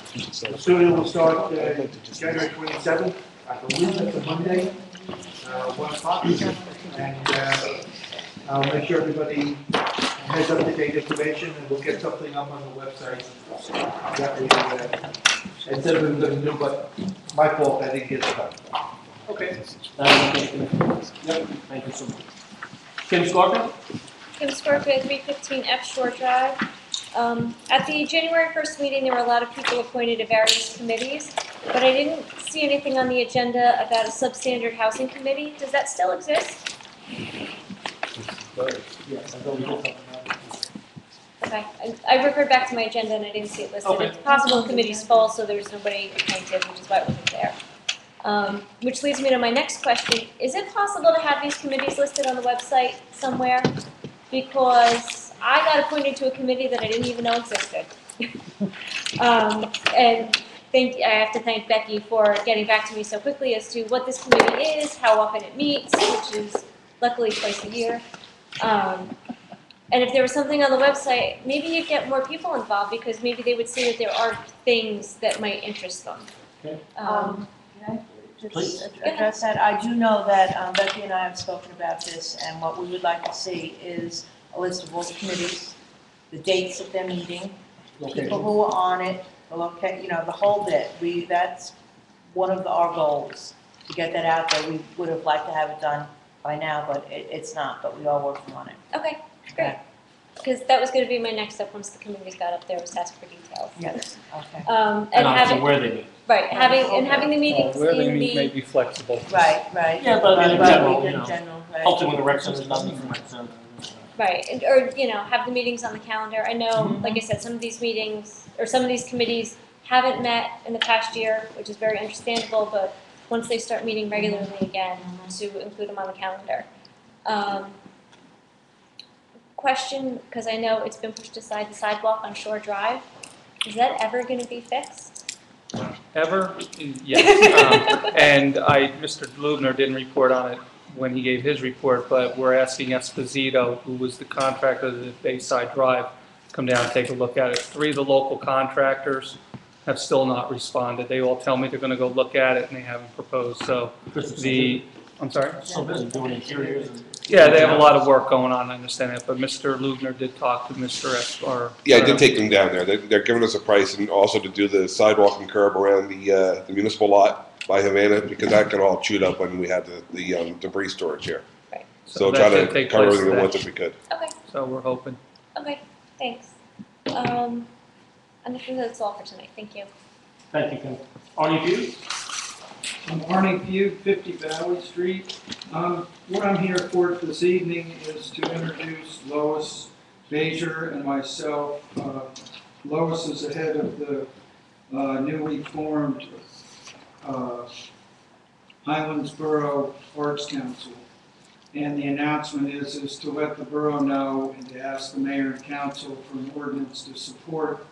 studio will start January 27th. I believe that's a Monday, 1 o'clock. And I'll make sure everybody has up-to-date information, and we'll get something up on the website. That we, and said we were going to do, but my fault, I didn't get it done. Okay. Yep, thank you so much. Kim Scorpio? Kim Scorpio, 315 F Shore Drive. At the January 1st meeting, there were a lot of people appointed to various committees, but I didn't see anything on the agenda about a substandard housing committee. Does that still exist? Yes, I thought we did something about it. Okay, I referred back to my agenda and I didn't see it listed. Okay. It's possible the committee's full, so there's nobody appointed, which is why it wasn't there. Which leads me to my next question. Is it possible to have these committees listed on the website somewhere? Because I got appointed to a committee that I didn't even know existed. And I have to thank Becky for getting back to me so quickly as to what this committee is, how often it meets, which is luckily twice a year. And if there was something on the website, maybe you'd get more people involved because maybe they would see that there are things that might interest them. Okay. Can I Please. just address that? I do know that Becky and I have spoken about this, and what we would like to see is a list of all the committees, the dates of their meeting, people who are on it, the whole bit. That's one of our goals, to get that out there. We would have liked to have it done by now, but it's not, but we are working on it. Okay, great. Because that was gonna be my next step, once the committees got up there, was to ask for details. Yes, okay. And obviously having, where they meet. right, having the meetings Where they in meet may the, be flexible. Right. Yeah, but I mean, in general, you In know, general, right. hopefully when the rec center's done, the rec center. right, or, have the meetings on the calendar. I know, like I said, some of these meetings, or some of these committees haven't met in the past year, which is very understandable, but once they start meeting regularly again, to include them on the calendar. Question, because I know it's been pushed aside, the sidewalk on Shore Drive, is that ever gonna be fixed? Ever? Yes. And Mr. Lubner didn't report on it when he gave his report, but we're asking Esposito, who was the contractor of the Bayside Drive, to come down and take a look at it. 3 of the local contractors have still not responded. They all tell me they're gonna go look at it, and they haven't proposed, so I'm sorry? So busy doing interiors and. Yeah, they have a lot of work going on, I understand that, but Mr. Lubner did talk to Mr. Esposito. Yeah, I did take them down there. They're giving us a price, and also to do the sidewalk and curb around the municipal lot by Havana, because that got all chewed up when we had the debris storage here. Right. So that try should to take cover place everything then. once if we could. Okay, So we're hoping. okay, thanks. And I think that's all for tonight, thank you. Thank you, Kim. Arnie Hughes? I'm Arnie Feud, 50 Valley Street. What I'm here for this evening is to introduce Lois Bazier and myself. Lois is the head of the newly formed Highlands Borough Arts Council. And the announcement is to let the borough know and to ask the mayor and council for an ordinance to support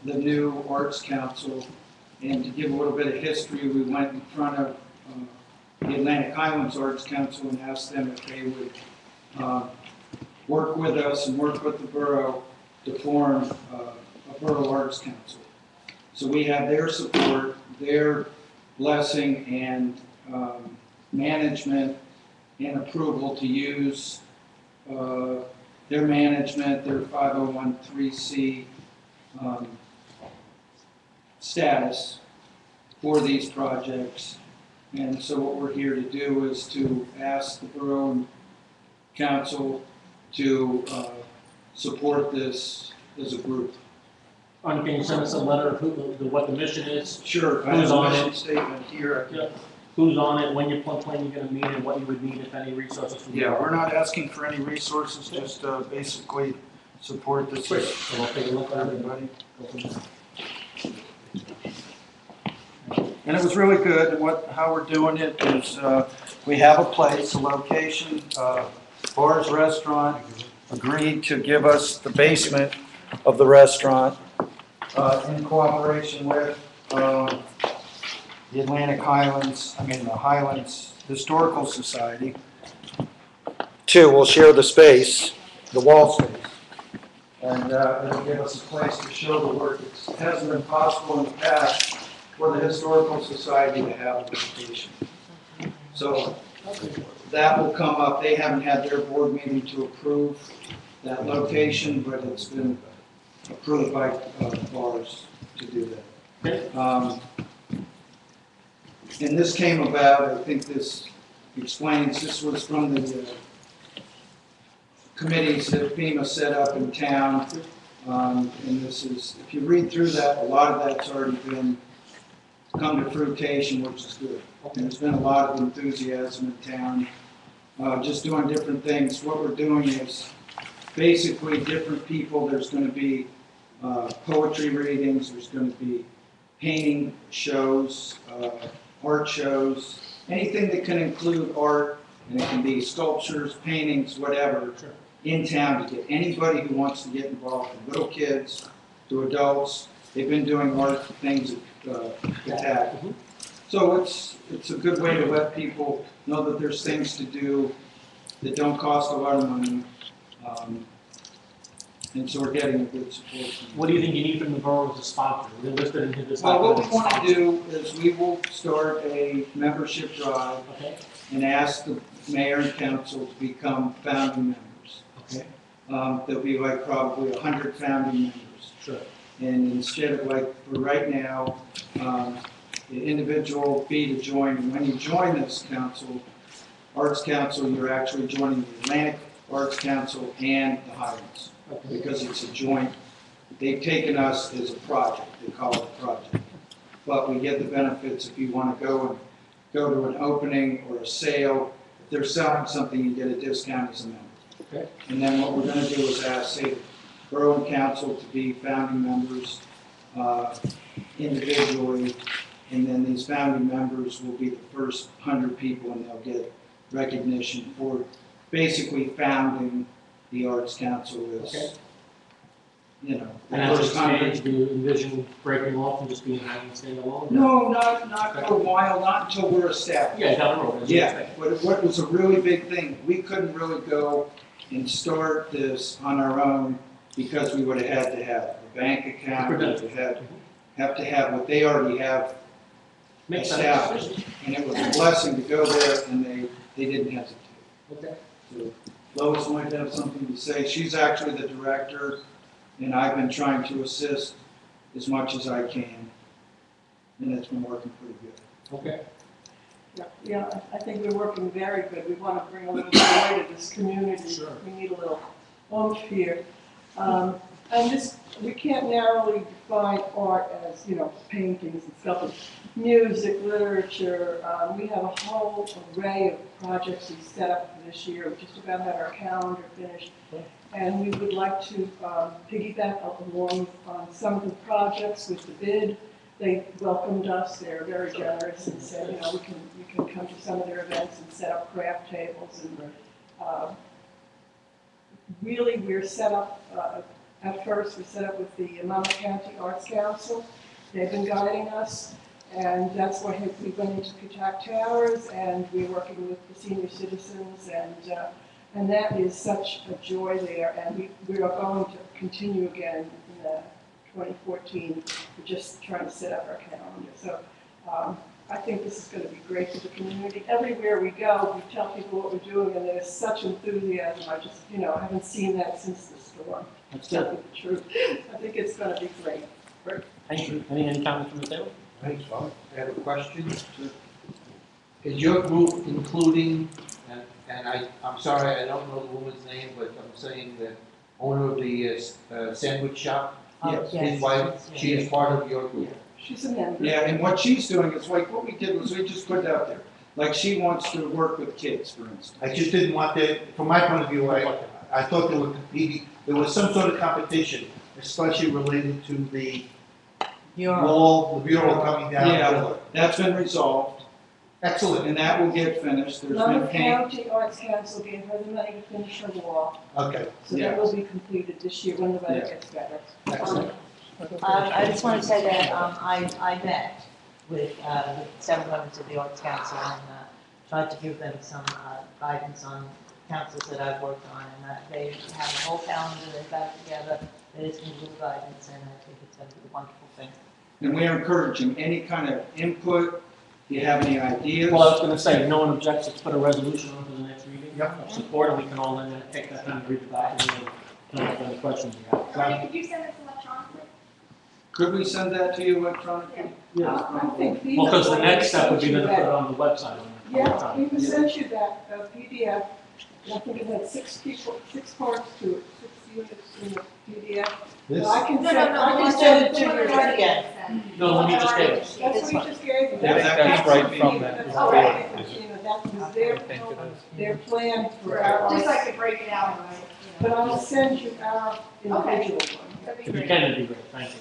the new Arts Council. And to give a little bit of history, we went in front of the Atlantic Highlands Arts Council and asked them if they would work with us and work with the borough to form a borough arts council. So we have their support, their blessing, and management and approval to use their management, their 501(c)(3) status for these projects. And so what we're here to do is to ask the borough and council to support this as a group. Arnie, can you send us a letter of what the mission is? Sure. I have Who's a on mission it? statement here. Yeah. Who's on it, when you're planning you're gonna meet, and what you would need, if any, resources from you? Yeah, we're not asking for any resources, just basically support this. Great. So we'll take a look at everybody. And it was really good, and how we're doing it is, we have a place, a location, Bars Restaurant agreed to give us the basement of the restaurant, in cooperation with, the Highlands Historical Society. We'll share the space, the wall space. And it'll give us a place to show the work. It hasn't been possible in the past for the Historical Society to have a location. So that will come up. They haven't had their board meeting to approve that location, but it's been approved by Bars to do that. And this came about, I think this explains, this was from the committees that FEMA set up in town. And this is, if you read through that, a lot of that's already been come to fruition, which is good. And there's been a lot of enthusiasm in town, just doing different things. What we're doing is basically different people. There's going to be poetry readings, there's going to be painting shows, art shows, anything that can include art, and it can be sculptures, paintings, whatever, in town to get anybody who wants to get involved, from little kids to adults. They've been doing art things at TAC. So it's a good way to let people know that there's things to do that don't cost a lot of money. And so we're getting a good support. from them. What do you think you need from the borough as a sponsor? We're listed in this Well, what we document as a want to sponsor. do is we will start a membership drive Okay, and ask the mayor and council to become founding members. okay, There'll be like probably 100 founding members. sure. And instead of like, for right now, the individual fee to join, and when you join this council, Arts Council, you're actually joining the Atlantic Arts Council and the Highlands, because it's a joint. They've taken us as a project, they call it a project. But we get the benefits if you want to go to an opening or a sale. If they're selling something, you get a discount as a member. Okay. And then what we're going to do is ask, say, the Borough and Council to be founding members individually, and then these founding members will be the first 100 people, and they'll get recognition for basically founding the Arts Council as, Okay. you know, the And at this first 100. stage, do you envision breaking off and just being having standalone? No, not for a while, not until we're established. Yeah, down the road. as you Yeah, say. but what was a really big thing, we couldn't really go and start this on our own because we would have had to have a bank account, we would have to have what they already have Makes established. sense. And it was a blessing to go there, and they didn't hesitate. Okay. So Lois might have something to say. She's actually the director, and I've been trying to assist as much as I can, and it's been working pretty good. Okay. Yeah, I think we're working very good. We want to bring a little joy to this community. Sure. We need a little oomph here. And this, we can't narrowly define art as, you know, paintings and stuff, but music, literature. We have a whole array of projects we set up for this year. We just about have our calendar finished. And we would like to piggyback along on some of the projects with the bid. They welcomed us. They're very generous and said, you know, we can come to some of their events and set up craft tables. And really, we're set up, at first, we're set up with the Monmouth County Arts Council. They've been guiding us, and that's why we went into Peacock Towers, and we're working with the senior citizens, and that is such a joy there. And we are going to continue again in 2014. We're just trying to set up our calendar. So I think this is going to be great for the community. Everywhere we go, we tell people what we're doing, and there's such enthusiasm. I just, you know, I haven't seen that since the storm. That's Tell good. you the truth. I think it's going to be great. Great. Thank you. Any comments from the table? Thanks, Bob. I have a question. Is your group including, and I'm sorry, I don't know the woman's name, but I'm saying the owner of the sandwich shop? Yes. His wife, she is part of your group? She's a member. Yeah, and what she's doing is like, what we did was we just put it out there. Like, she wants to work with kids, for instance. I just didn't want that, from my point of view, I thought they were competing, there was some sort of competition, especially related to the wall, the mural coming down. Yeah, that's been resolved, Excellent. and that will get finished. There's been Monmouth paint. County Arts Council gave her the money to finish her wall. Okay. So that will be completed this year when the weather gets better. Excellent. I just want to say that I met with several members of the Arts Council and tried to give them some guidance on councils that I've worked on, and they have a whole calendar they've got together that is going to give guidance, and I think it's going to be a wonderful thing. And we are encouraging any kind of input, if you have any ideas. Well, I was going to say, no one objects, let's put a resolution on for the next meeting of support, and we can all then take that time to read the document and come up with any questions you have. Could you send this electronically? Could we send that to you electronically? I think these Well, because are the next step would be sent to you put it that. on the website. Yeah, we sent you that PDF. I think it had 6 parts to it, 6 units in the PDF. This- So I can No, send, no, I the can one send that- it to the one you. that again. No, the one you just gave us. That's what you just gave me. Yeah, that's right from that. That's all right. You know, that was their plan for our. Just so I could break it out, right? But I will send you our individual one. That'd be If you great. can, it'd be great, thank you.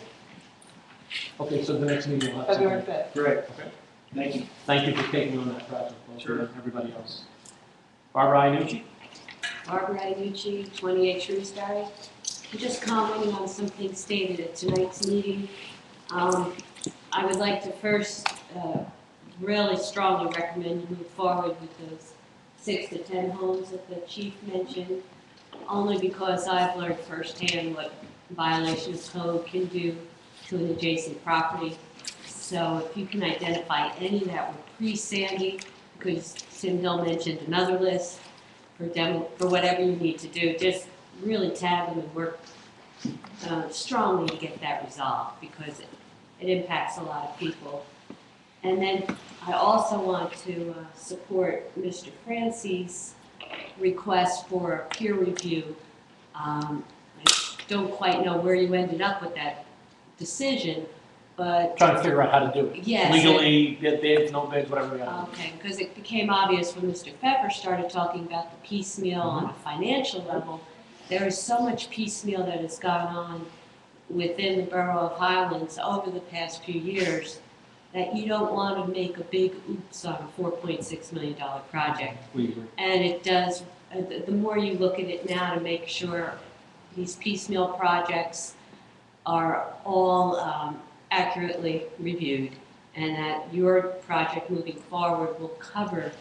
Okay, so the next meeting will have February something. 5th. Great, Okay. thank you. Thank you for taking on that project, both you Sure. and everybody else. Barbara Iannucci? Barbara Iannucci, 28 Shrewsbury. I'm just commenting on something stated at tonight's meeting. I would like to first really strongly recommend you move forward with those 6 to 10 homes that the chief mentioned. only because I've learned firsthand what violation of code can do to an adjacent property. So if you can identify any that were pre-Sandy, because Tim Hill mentioned another list for demo, for whatever you need to do, just really tag them and work strongly to get that resolved, because it impacts a lot of people. And then I also want to support Mr. Francie's request for a peer review. I don't quite know where you ended up with that decision, but. Trying to figure out how to do it. Yes. Legally, get bids, no bids, whatever we got. Okay, because it became obvious when Mr. Pfeffer started talking about the piecemeal on a financial level. There is so much piecemeal that has gone on within the borough of Highlands over the past few years that you don't want to make a big oops on a $4.6 million project. We agree. And it does, the more you look at it now to make sure these piecemeal projects are all accurately reviewed, and that your project moving forward will cover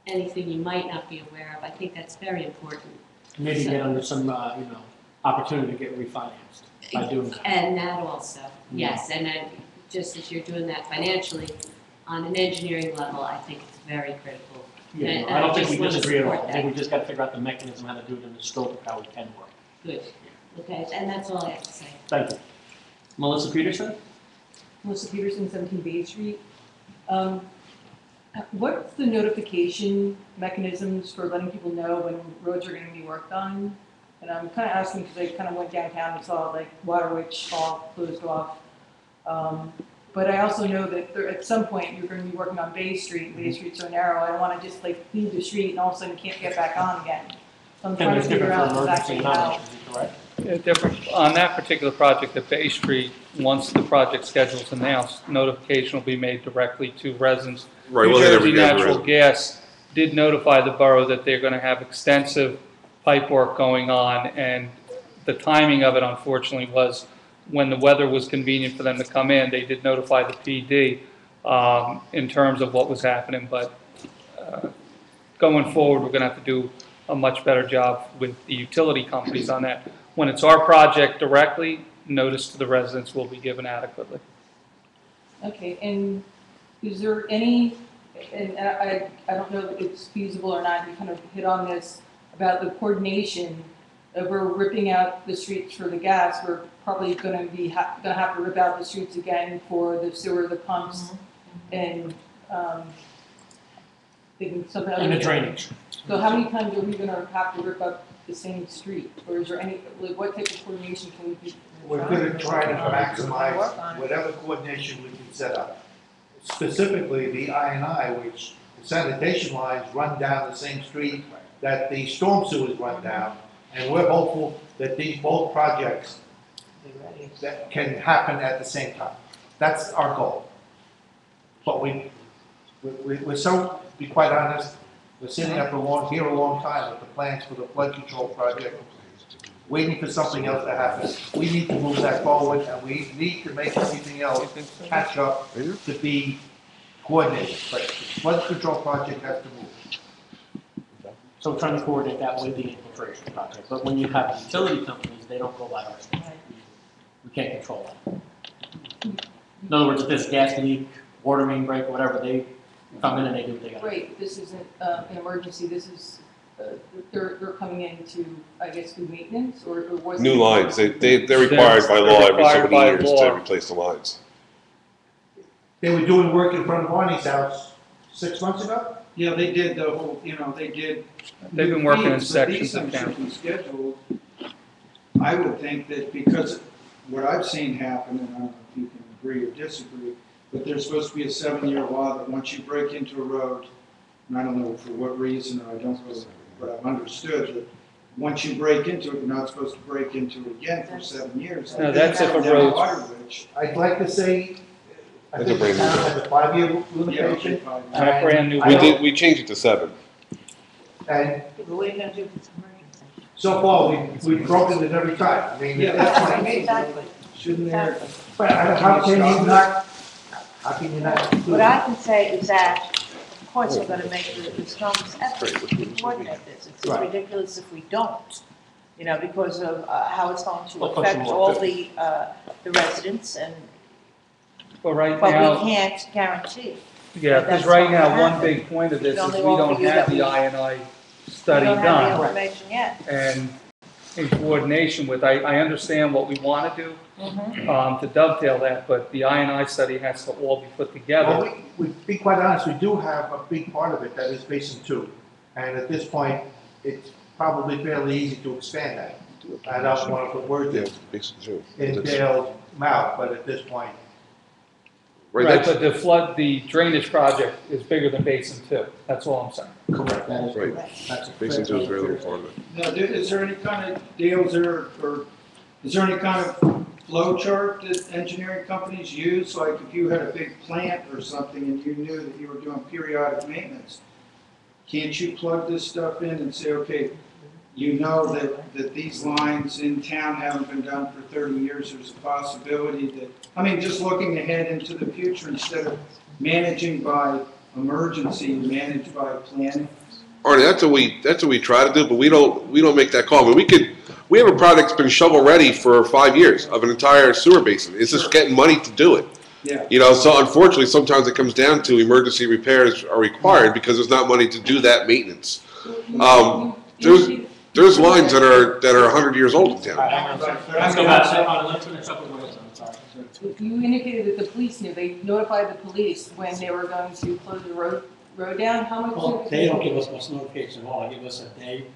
anything you might not be aware of. I think that's very important. Maybe get under some, opportunity to get refinanced by doing that. And that also, yes, and then just as you're doing that financially, on an engineering level, I think it's very critical. Yeah, And I don't think just we want to disagree at all. support I think that. we just gotta figure out the mechanism, how to do it in the scope of how we can work. Good, okay, and that's all I have to say. Thank you. Melissa Peterson? Melissa Peterson, 17 Bay Street. What's the notification mechanisms for letting people know when roads are going to be worked on? And I'm kind of asking because I kind of went downtown and saw like Waterwich all closed off. But I also know that there, at some point you're going to be working on Bay Street. Bay Street's so narrow. I don't want to just like leave the street and all of a sudden can't get back on again. So I'm trying to figure out exactly how. Correct? Yeah, different, on that particular project at Bay Street, once the project schedule is announced, notification will be made directly to residents. Right, New we'll hit Jersey every other Natural resident. Gas did notify the borough that they're going to have extensive pipe work going on, and the timing of it unfortunately was when the weather was convenient for them to come in. They did notify the PD in terms of what was happening, but going forward, we're going to have to do a much better job with the utility companies on that. When it's our project directly, notice to the residents will be given adequately. Okay, and is there any, and I don't know if it's feasible or not, you kind of hit on this, about the coordination of we're ripping out the streets for the gas, we're probably gonna be, gonna have to rip out the streets again for the sewer, the pumps, and, thinking something other. And the drainage. So how many times are we gonna have to rip up the same street, or is there any, like, what type of coordination can we do? We're gonna try to maximize whatever coordination we can set up. Specifically, the I&I, which the sanitation lines run down the same street that the storm sewers run down, and we're hopeful that these both projects that can happen at the same time. That's our goal. But we're so, to be quite honest, we're sitting up here a long time with the plans for the flood control project, waiting for something else to happen. We need to move that forward, and we need to make everything else catch up to be coordinated. But the flood control project has to move. So we're trying to coordinate that with the infiltration project, but when you have utility companies, they don't go by our standards. We can't control that. In other words, if there's a gas leak, water main break, whatever, they come in and they do what they got. Right, this isn't an emergency, this is, they're coming in to, I guess, do maintenance, or was it? New lines, they're required by law every so Required by many years to law. replace the lines. They were doing work in front of Arnie's house 6 months ago? Yeah, they did the whole, they did. They've been working in But sections these of things town. should be scheduled. I would think that because what I've seen happen, and I don't know if you can agree or disagree, but there's supposed to be a 7-year law that once you break into a road, and I don't know for what reason, or I don't know, but I've understood that once you break into it, you're not supposed to break into it again for 7 years. No, that's if a road. I'd like to say, I It's a think the brand new town has a 5-year limitation. On a brand new. We changed it to 7. And What are you gonna do if it's emergency? so far, we've broken it every time. I mean, that's what I mean. Exactly. Shouldn't there? But how can you not do What I that? can say is that of course, we're gonna make the strongest effort to coordinate this. It's just Right. ridiculous if we don't, you know, because of how it's going to Well, affect question all mark. the residents, and, But right but now, we can't guarantee. yeah, because that's right going now, to one happen. big point of this We is only we don't offer you have that the we- INI We study don't have the done. information yet. And in coordination with, I understand what we want to do, Mhm. to dovetail that, but the INI study has to all be put together. Well, we be quite honest, we do have a big part of it that is Basin 2. And at this point, it's probably fairly easy to expand that. I don't want to put words in Dale's mouth, but at this point. Right, but the drainage project is bigger than Basin 2, that's all I'm saying. Correct, that is Right. correct. That's a Basin fair- 2 is very little part of it. Now, is there any kind of deals or is there any kind of flow chart that engineering companies use? Like if you had a big plant or something and you knew that you were doing periodic maintenance, can't you plug this stuff in and say, okay, you know that these lines in town haven't been done for 30 years, there's a possibility that, I mean, just looking ahead into the future instead of managing by emergency, manage by planning? Arnie, that's what we try to do, but we don't make that call. I mean, we have a project that's been shovel ready for 5 years of an entire sewer basin. It's just getting money to do it. Yeah. You know, so unfortunately, sometimes it comes down to emergency repairs are required because there's not money to do that maintenance. There's lines that are 100 years old in town. Let's go back, let's finish up with Melissa, I'm sorry. You indicated that the police knew, they notified the police when they were going to close the road down, how much? Well, they don't give us much notification at all, they give us a day,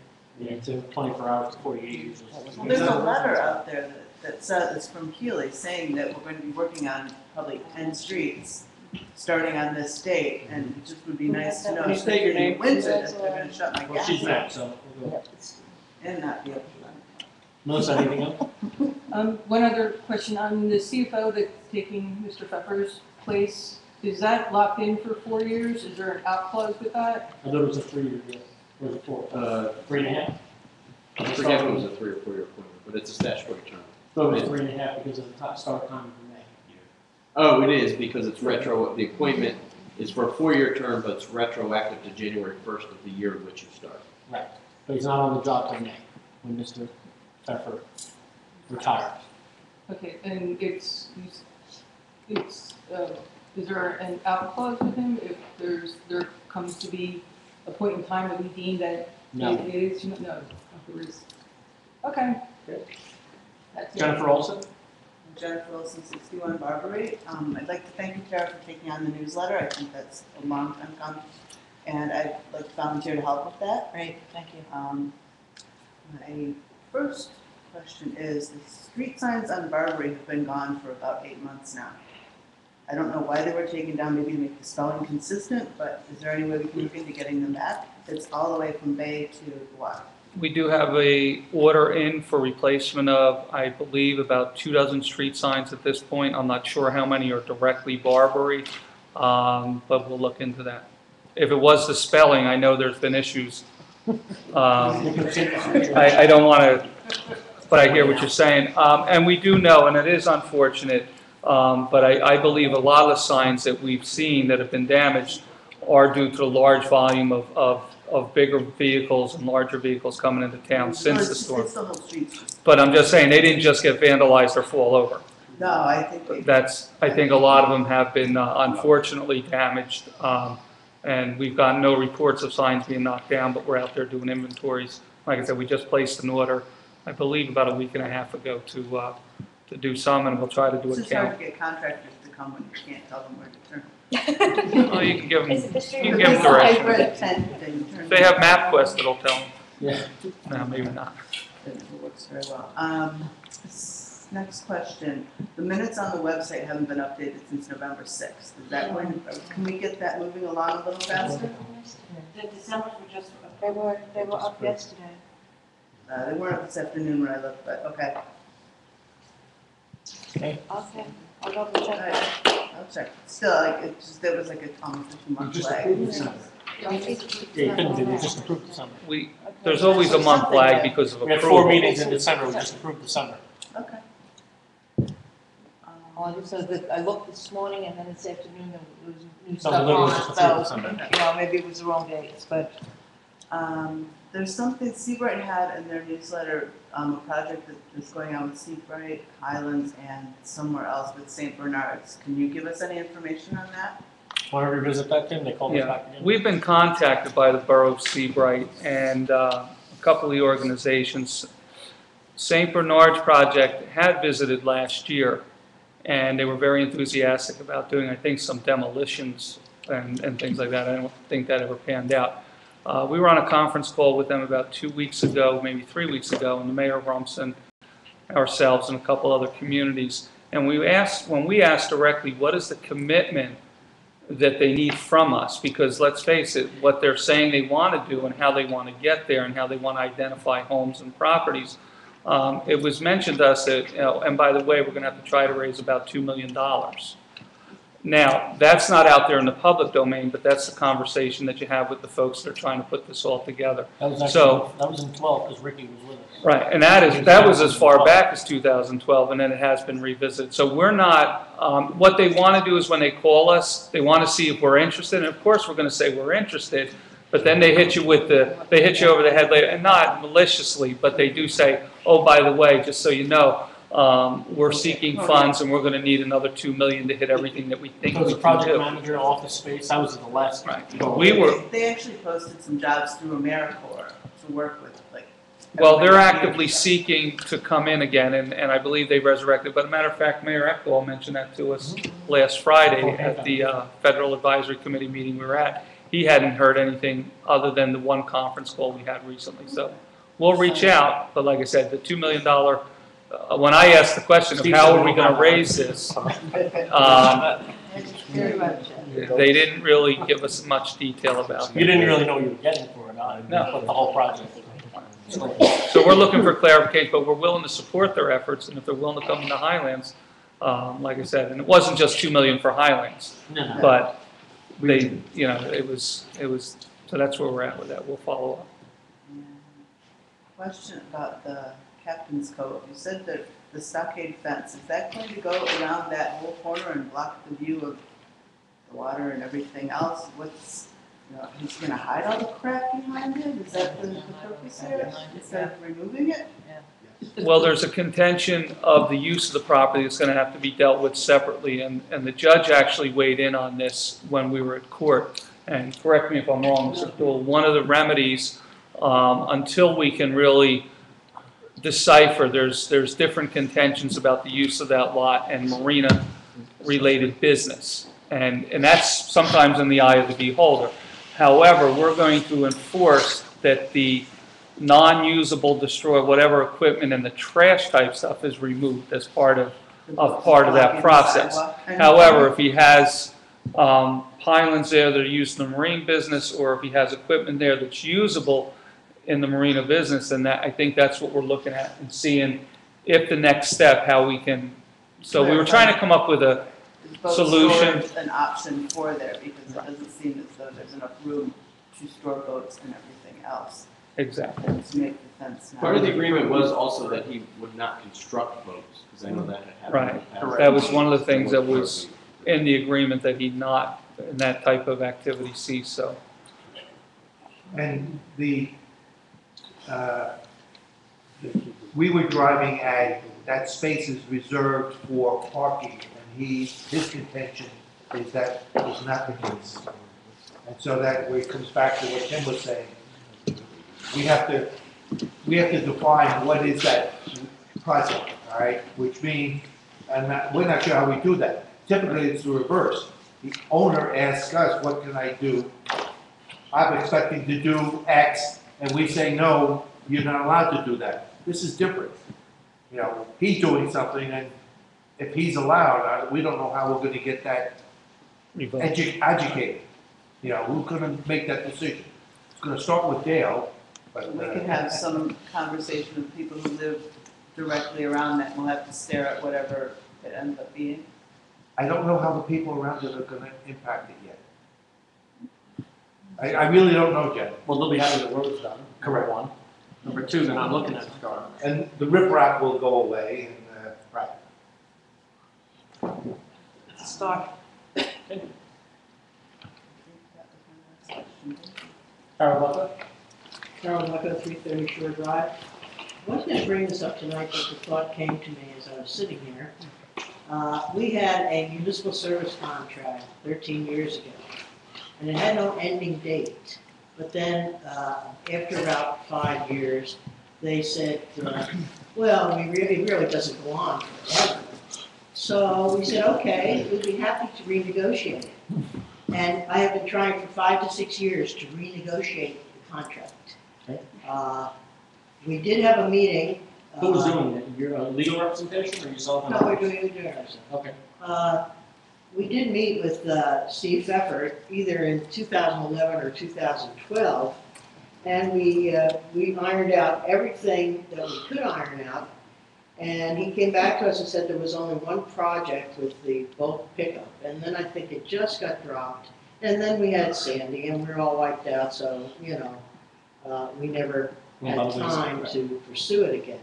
to 24 hours to 48 usually. Well, there's a letter out there that says, it's from Keely, saying that we're going to be working on probably 10 streets, starting on this date, and it just would be nice to know. Can you state your name? In winter, that they're gonna shut my Well, gas she's off. back, so we'll go. And not be able to. Melissa, anything else? One other question on the CFO that's taking Mr. Pfeffer's place, is that locked in for 4 years? Is there an out clause with that? I thought it was a 3-year deal, or was it 4? 3.5? I forget if it was a 3 or 4 year appointment, but it's a statutory term. So it was 3.5 because of the start time in May. Oh, it is, because it's retro, the appointment is for a 4-year term, but it's retroactive to January 1st of the year in which you start. Right, but he's not on the job till May, when Mr. Pfeffer retires. Okay, and is there an out clause with him if there comes to be a point in time that we deem that No. it is, no, there is. Okay. That's it. Jennifer Olson? Jennifer Wilson, 61 Barbary. I'd like to thank you, Tara, for taking on the newsletter. I think that's a long time coming. And I'd like to volunteer to help with that. Great, thank you. My first question is, the street signs on Barbary have been gone for about 8 months now. I don't know why they were taken down, maybe to make the spelling consistent, but is there any way we can look into getting them back? It's all the way from Bay to the water. We do have a order in for replacement of, I believe, about 24 street signs at this point. I'm not sure how many are directly Barbary, but we'll look into that. If it was the spelling, I know there's been issues. I don't want to, but I hear what you're saying. And we do know, and it is unfortunate, but I believe a lot of the signs that we've seen that have been damaged are due to the large volume of bigger vehicles and larger vehicles coming into town since the storm. It's the whole street. But I'm just saying, they didn't just get vandalized or fall over. No, I think I think a lot of them have been unfortunately damaged. And we've gotten no reports of signs being knocked down, but we're out there doing inventories. Like I said, we just placed an order, I believe about a week and a half ago to do some, and we'll try to do it's a just hard count. to get contractors to come when you can't tell them where to turn. Well, you can give them, Is it the street? you can give them directions. I've read a 10, then you turn. If they have MapQuest, it'll tell them. Yeah. No, maybe not. It works very well. Next question. The minutes on the website haven't been updated since November 6th. Is that going, can we get that moving along a little faster? The December's were just. They were up yesterday. They weren't up this afternoon when I looked, but okay. Okay, I'll double check that. I'll check. Still, like, it just, there was like a almost a 2-month Just lag. approved December. Yeah, you couldn't do, they just approved December. There's always a month lag because of We had approval. 4 meetings in December, we just approved December. Okay. Well, it says that I looked this morning and then this afternoon there was new So stuff literally on just it, a few so, Sunday. you know, maybe it was the wrong dates, but. There's something Seabright had in their newsletter, a project that is going on with Seabright, Highlands, and somewhere else with St. Bernard's. Can you give us any information on that? Want to revisit that, Tim? They called us back again? We've been contacted by the Borough of Seabright and a couple of the organizations. St. Bernard's project had visited last year, and they were very enthusiastic about doing, I think, some demolitions and things like that. I don't think that ever panned out. We were on a conference call with them about 2 weeks ago, maybe 3 weeks ago, and the Mayor of Rumson, ourselves, and a couple other communities. And when we asked directly, what is the commitment that they need from us? Because let's face it, what they're saying they want to do and how they want to get there and how they want to identify homes and properties, it was mentioned to us that, and by the way, we're going to have to try to raise about $2 million. Now, that's not out there in the public domain, but that's the conversation that you have with the folks that are trying to put this all together. That was actually, that was in 12 because Ricky was with us. Right, and that was as far back as 2012, and then it has been revisited. So we're not, what they want to do is when they call us, they want to see if we're interested, and of course we're going to say we're interested, but then they hit you with they hit you over the head later, and not maliciously, but they do say, oh, by the way, just so you know, we're seeking funds and we're going to need another $2 million to hit everything that we think There was we a can project do. manager, office space, that was the last. Right. They actually posted some jobs through AmeriCorps to work with, like. Well, they're actively seeking to come in again, and I believe they resurrected. But a matter of fact, Mayor Eckwell mentioned that to us last Friday at the Federal Advisory Committee meeting we were at. He hadn't heard anything other than the one conference call we had recently. So we'll reach out, but like I said, the $2 million, when I asked the question of how are we going to raise this, they didn't really give us much detail about it. You didn't really know what you were getting for it, No. but the whole project. So we're looking for clarification, but we're willing to support their efforts, and if they're willing to come into Highlands, like I said, and it wasn't just $2 million for Highlands, No. but they, it was, so that's where we're at with that. We'll follow up. Question about the Captain's Cove. You said that the stockade fence, is that going to go around that whole corner and block the view of the water and everything else? He's going to hide all the crap behind it? Is that the purpose here, instead of removing it? Well, there's a contention of the use of the property that's going to have to be dealt with separately, and the judge actually weighed in on this when we were at court. And correct me if I'm wrong, Mr. Poole, one of the remedies, until we can really decipher, there's different contentions about the use of that lot and marina-related business. And that's sometimes in the eye of the beholder. However, we're going to enforce that the non-usable, destroy whatever equipment and the trash type stuff is removed as part of that process. However, if he has pylons there that are used in the marine business, or if he has equipment there that's usable in the marina business, then I think that's what we're looking at and seeing if the next step, how we can. So we were trying to come up with a solution. An option for there, because it doesn't seem as though there's enough room to store boats and everything else. Exactly. To make the fence now. Part of the agreement was also that he would not construct boats, because I know that had happened. Right. in the past. That was one of the things that was in the agreement, that he not in that type of activity cease. So. And we were driving at, that space is reserved for parking, and his contention is that is not the case. And so that where it comes back to what Tim was saying, we have to define what is that project, all right? Which means, we're not sure how we do that. Typically, it's the reverse. The owner asks us, what can I do? I'm expecting to do X, and we say, no, you're not allowed to do that. This is different. He's doing something, and if he's allowed, we don't know how we're going to get that educated. Who's going to make that decision? It's going to start with Dale. But, we can have some conversation with people who live directly around that, and we'll have to stare at whatever it ends up being. I don't know how the people around it are going to impact it yet. I really don't know yet. Well, they'll be having the roads done. Correct. One. Number two, they're not looking at the car. And the riprap will go away. And, right. Start. Carol Bucko? Carol Bucko, 330 Shore Drive. I wanted to bring this up tonight, but the thought came to me as I was sitting here. We had a municipal service contract 13 years ago, and it had no ending date. But then, after about 5 years, they said, well, it really doesn't go on forever. So we said, okay, we'd be happy to renegotiate it. And I have been trying for 5 to 6 years to renegotiate the contract. We did have a meeting. Who was doing it? Your legal representation or yourself? No, we're doing legal representation. Okay. We did meet with Steve Pfeffer either in 2011 or 2012, and we ironed out everything that we could iron out. And he came back to us and said there was only one project with the bulk pickup, and then I think it just got dropped. And then we had Sandy, and we were all wiped out, so, you know, we never had time to pursue it again.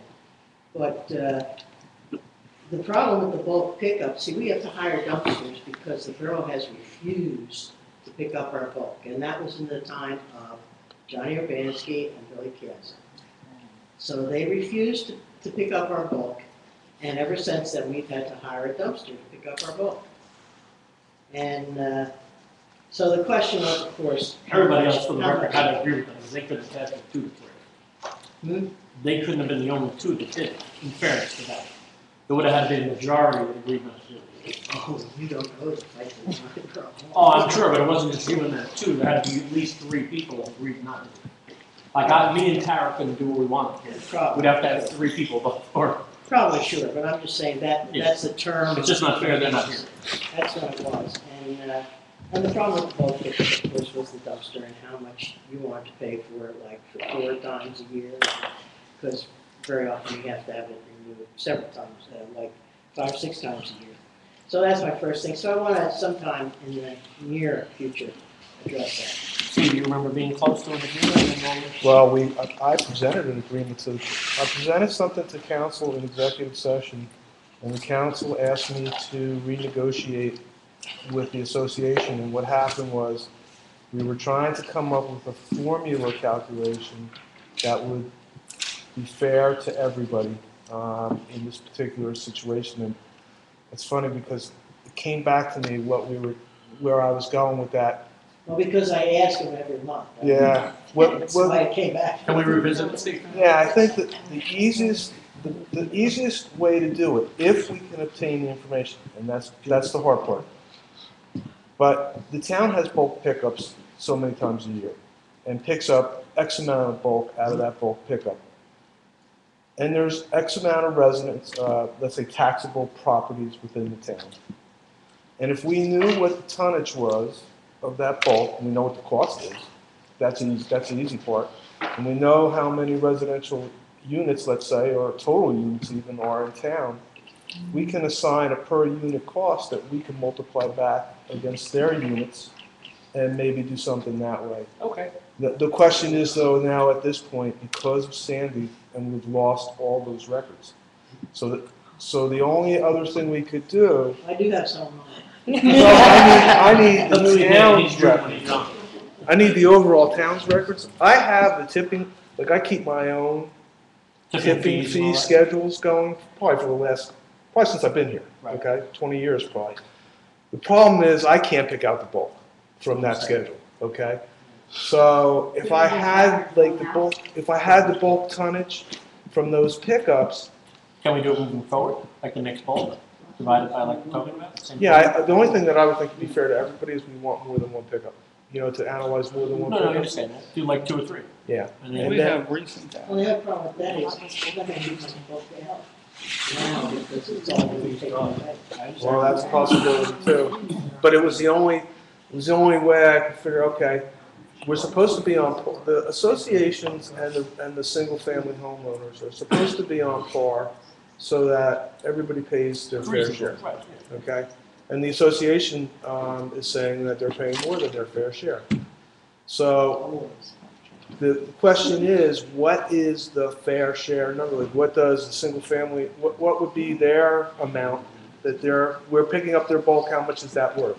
But the problem with the bulk pickup, see, we have to hire dumpsters because the borough has refused to pick up our bulk, and that was in the time of Johnny Urbanski and Billy Piazza. So they refused to pick up our bulk, and ever since then, we've had to hire a dumpster to pick up our bulk. And so the question was, of course, Everybody else for the record had to agree with them, because they could have tested 2 to 3. They couldn't have been the only 2 that did it, in fairness to that. There would have had to be a majority of agreement to do it. Oh, you don't know the fight that's not the problem. Oh, I'm sure, but it wasn't just you and that 2. There had to be at least 3 people that agreed not to do it. Like, me and Tara couldn't do what we wanted. We'd have to have 3 people vote for it. Probably sure, but I'm just saying that's the term. It's just not fair, they're not here. That's what it was. And the problem with the bulk pickup, of course, was the dumpster and how much you wanted to pay for it, like for 4 times a year. Because very often you have to have it renewed several times, like 5 or 6 times a year. So that's my first thing. So I want to sometime in the near future address that. Steve, you remember being close to an agreement? Well, I presented an agreement I presented something to council in executive session, and the council asked me to renegotiate with the association, and what happened was we were trying to come up with a formula calculation that would be fair to everybody in this particular situation. And it's funny because it came back to me where I was going with that. Well, because I ask him every month. Yeah. That's why it came back. Can we revisit this? Yeah, I think that the easiest way to do it, if we can obtain the information, and that's the hard part. But the town has bulk pickups so many times a year, and picks up X amount of bulk out of that bulk pickup. And there's X amount of residents, let's say taxable properties within the town. And if we knew what the tonnage was of that bulk, and we know what the cost is, that's the easy part. And we know how many residential units, let's say, or total units even, are in town, we can assign a per unit cost that we can multiply back against their units and maybe do something that way. Okay. The question is, though, now at this point, because of Sandy, and we've lost all those records. So the only other thing we could do. I do have some money. I need the town's records. I need the overall town's records. I have the tipping, like I keep my own tipping fee schedules going probably since I've been here, okay? 20 years probably. The problem is I can't pick out the bulk from that schedule, okay? So if I had the bulk tonnage from those pickups. Can we do it moving forward, like the next bulk, divided by like the token amount? Yeah, the only thing that I would think would be fair to everybody is we want more than one pickup. You know, to analyze more than one pickup. No, I understand that. Do like 2 or 3. Yeah. And we have recent data. Well, the other problem with that is we're going to need some bulk to help. Now, because it's all going to be taken away. Well, that's a possibility too. But it was the only way I could figure. Okay, we're supposed to be on the associations and the single family homeowners are supposed to be on par, so that everybody pays their fair share. Okay, and the association is saying that they're paying more than their fair share. So the question is, what is the fair share number? Like, what does the single family? What would be their amount that we're picking up their bulk, how much is that worth?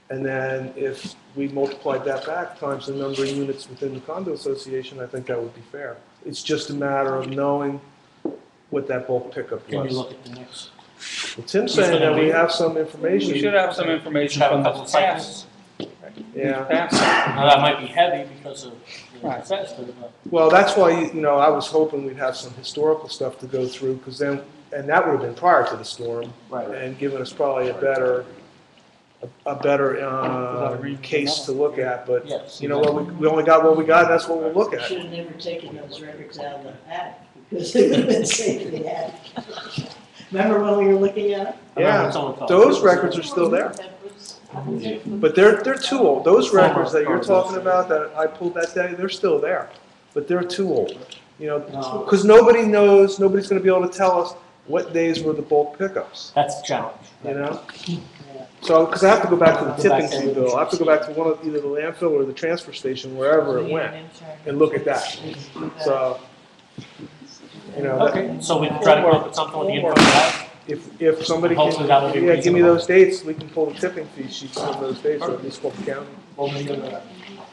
And then if we multiplied that back times the number of units within the condo association, I think that would be fair. It's just a matter of knowing what that bulk pickup Can was. you look at the next? Well, Tim's saying that we have some information. We should have some information Have a from the couple of cycles. past. Yeah. Past. Now, that might be heavy because of the Right. disaster, but Well, that's why, I was hoping we'd have some historical stuff to go through, because then, and that would have been prior to the storm, Right. and given us probably a better case to look at, but, yes. you know what, we only got what we got, and that's what we'll look at. Should have never taken those records out of the attic, because they would have been safe in the attic. Remember when we were looking at it? Yeah, those records are still there. But they're too old. Those records that you're talking about that I pulled that day, they're still there. But they're too old. Because nobody knows, nobody's going to be able to tell us what days were the bulk pickups. That's the challenge. So, because I have to go back to the tipping fee bill. I have to go back to one of either the landfill or the transfer station, wherever it went, and look at that. So, Okay, so we can try to come up with something with the info we have. If somebody Hopefully that will be can, give me reasonable. those dates, we can pull the tipping fee sheets from those dates, or at least Fulton County.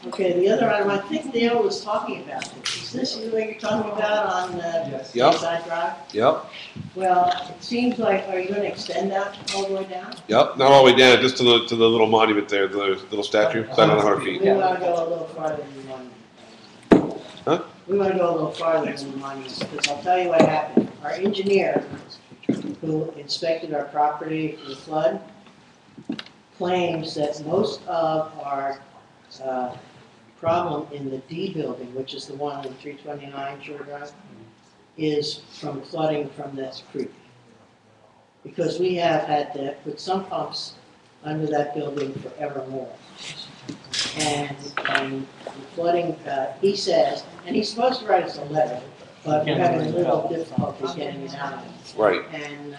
Okay, the other item, I think Dale was talking about this. Is this what you're talking about on Yep. Bayside Drive? Yep, Well, it seems like, are you gonna extend that all the way down? yep, not all the way down, just to the little monument there, the little statue, 700 feet. We wanna go a little farther than the monument. Huh? We wanna go a little farther than the monument, because I'll tell you what happened. Our engineer, who inspected our property for the flood, claims that most of our, problem in the D building, which is the one on 329 Shore Drive, is from flooding from this creek. Because we have had to put some pumps under that building forevermore. And the flooding, he says, and he's supposed to write us a letter, but we're having a little difficulty getting it out of him. Right. And,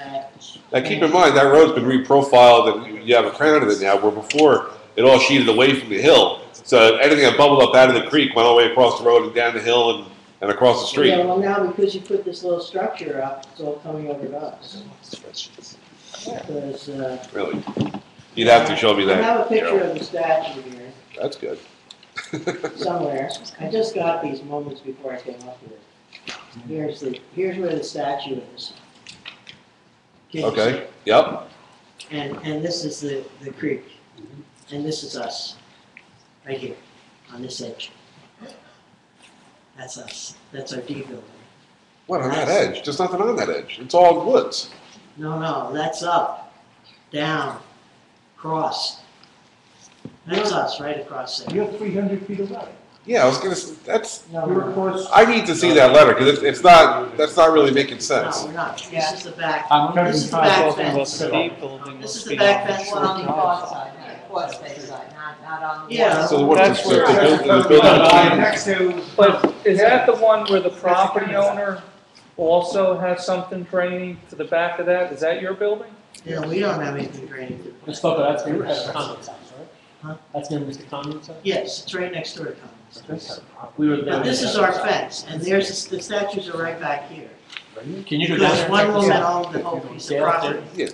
Now, keep in mind, that road's been reprofiled, and you have a crown of it now, where before, it all sheeted away from the hill. So anything that bubbled up out of the creek went all the way across the road and down the hill and across the street. yeah, well, now because you put this little structure up, it's all coming over to us. Because, Really? You'd have to show me I that. have a picture Gerald. of the statue here That's good. somewhere. I just got these moments before I came up here. Here's where the statue is. Can you Okay, yep. see? And this is the creek. And this is us, right here, on this edge. That's us. That's our D building. What, on that edge? There's nothing on that edge. It's all woods. No, that's up, down, across. That's us, right across there. You're 300 feet away. Yeah, I was gonna say, that's, You're of course. I need to see that letter, because that's not really making No, sense. we're not. This is the back. I'm This is the back fence. building. This is the back fence. One on the cross side, cross face side, not on the. Yeah. So what's That's the where- building? Next to. But is that the one where the property owner also has something draining to the back of that? Is that your building? Yeah, we don't have anything draining to Let's talk about that's near Mr. Conlon's house, right? Huh? That's near Mr. Conlon's house? Yes, it's right next door to Commons. We were But this is our fence, and there's, the statues are right back here. Can you go down Because there? one and check woman this out? owned the whole piece of Yeah, property. Yeah.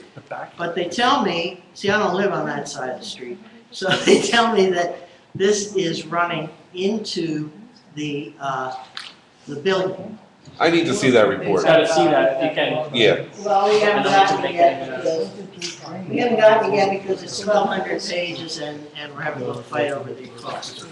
But they tell me, see, I don't live on that side of the street, so they tell me that this is running into the building. I need to see that report. Gotta see that, if you can. Yeah. Well, we haven't gotten it yet, because it's 1,200 pages and we're having a little fight over the cost.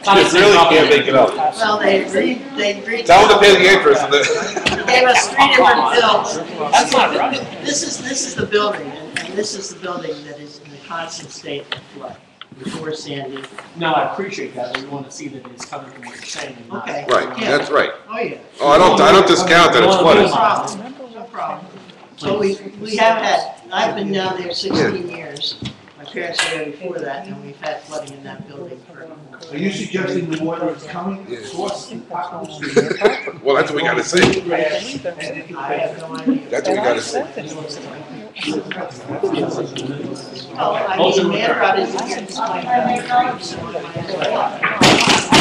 Just really can't make it up. Well, they agreed. Tell them to pay the interest and They gave us 3 different bills. That's not right. This is the building, and this is the building that is in a constant state of flood before Sandy. No, I appreciate that, but we want to see that it's coming from what you're saying and not. Okay. Right, Yeah. that's right. Oh, yeah. Oh, I don't discount that it's No flooded. problem, no problem. So we have had, I've been down there 16 years. My parents were there before that, and we've had flooding in that building for. Are you suggesting the water is coming across the Parkland Street? Well, that's what we gotta see. I have no idea. That's what we gotta see. Oh, I mean, Manrod isn't here to explain that.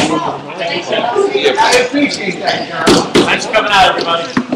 I appreciate that, Carol. Thanks for coming out, everybody.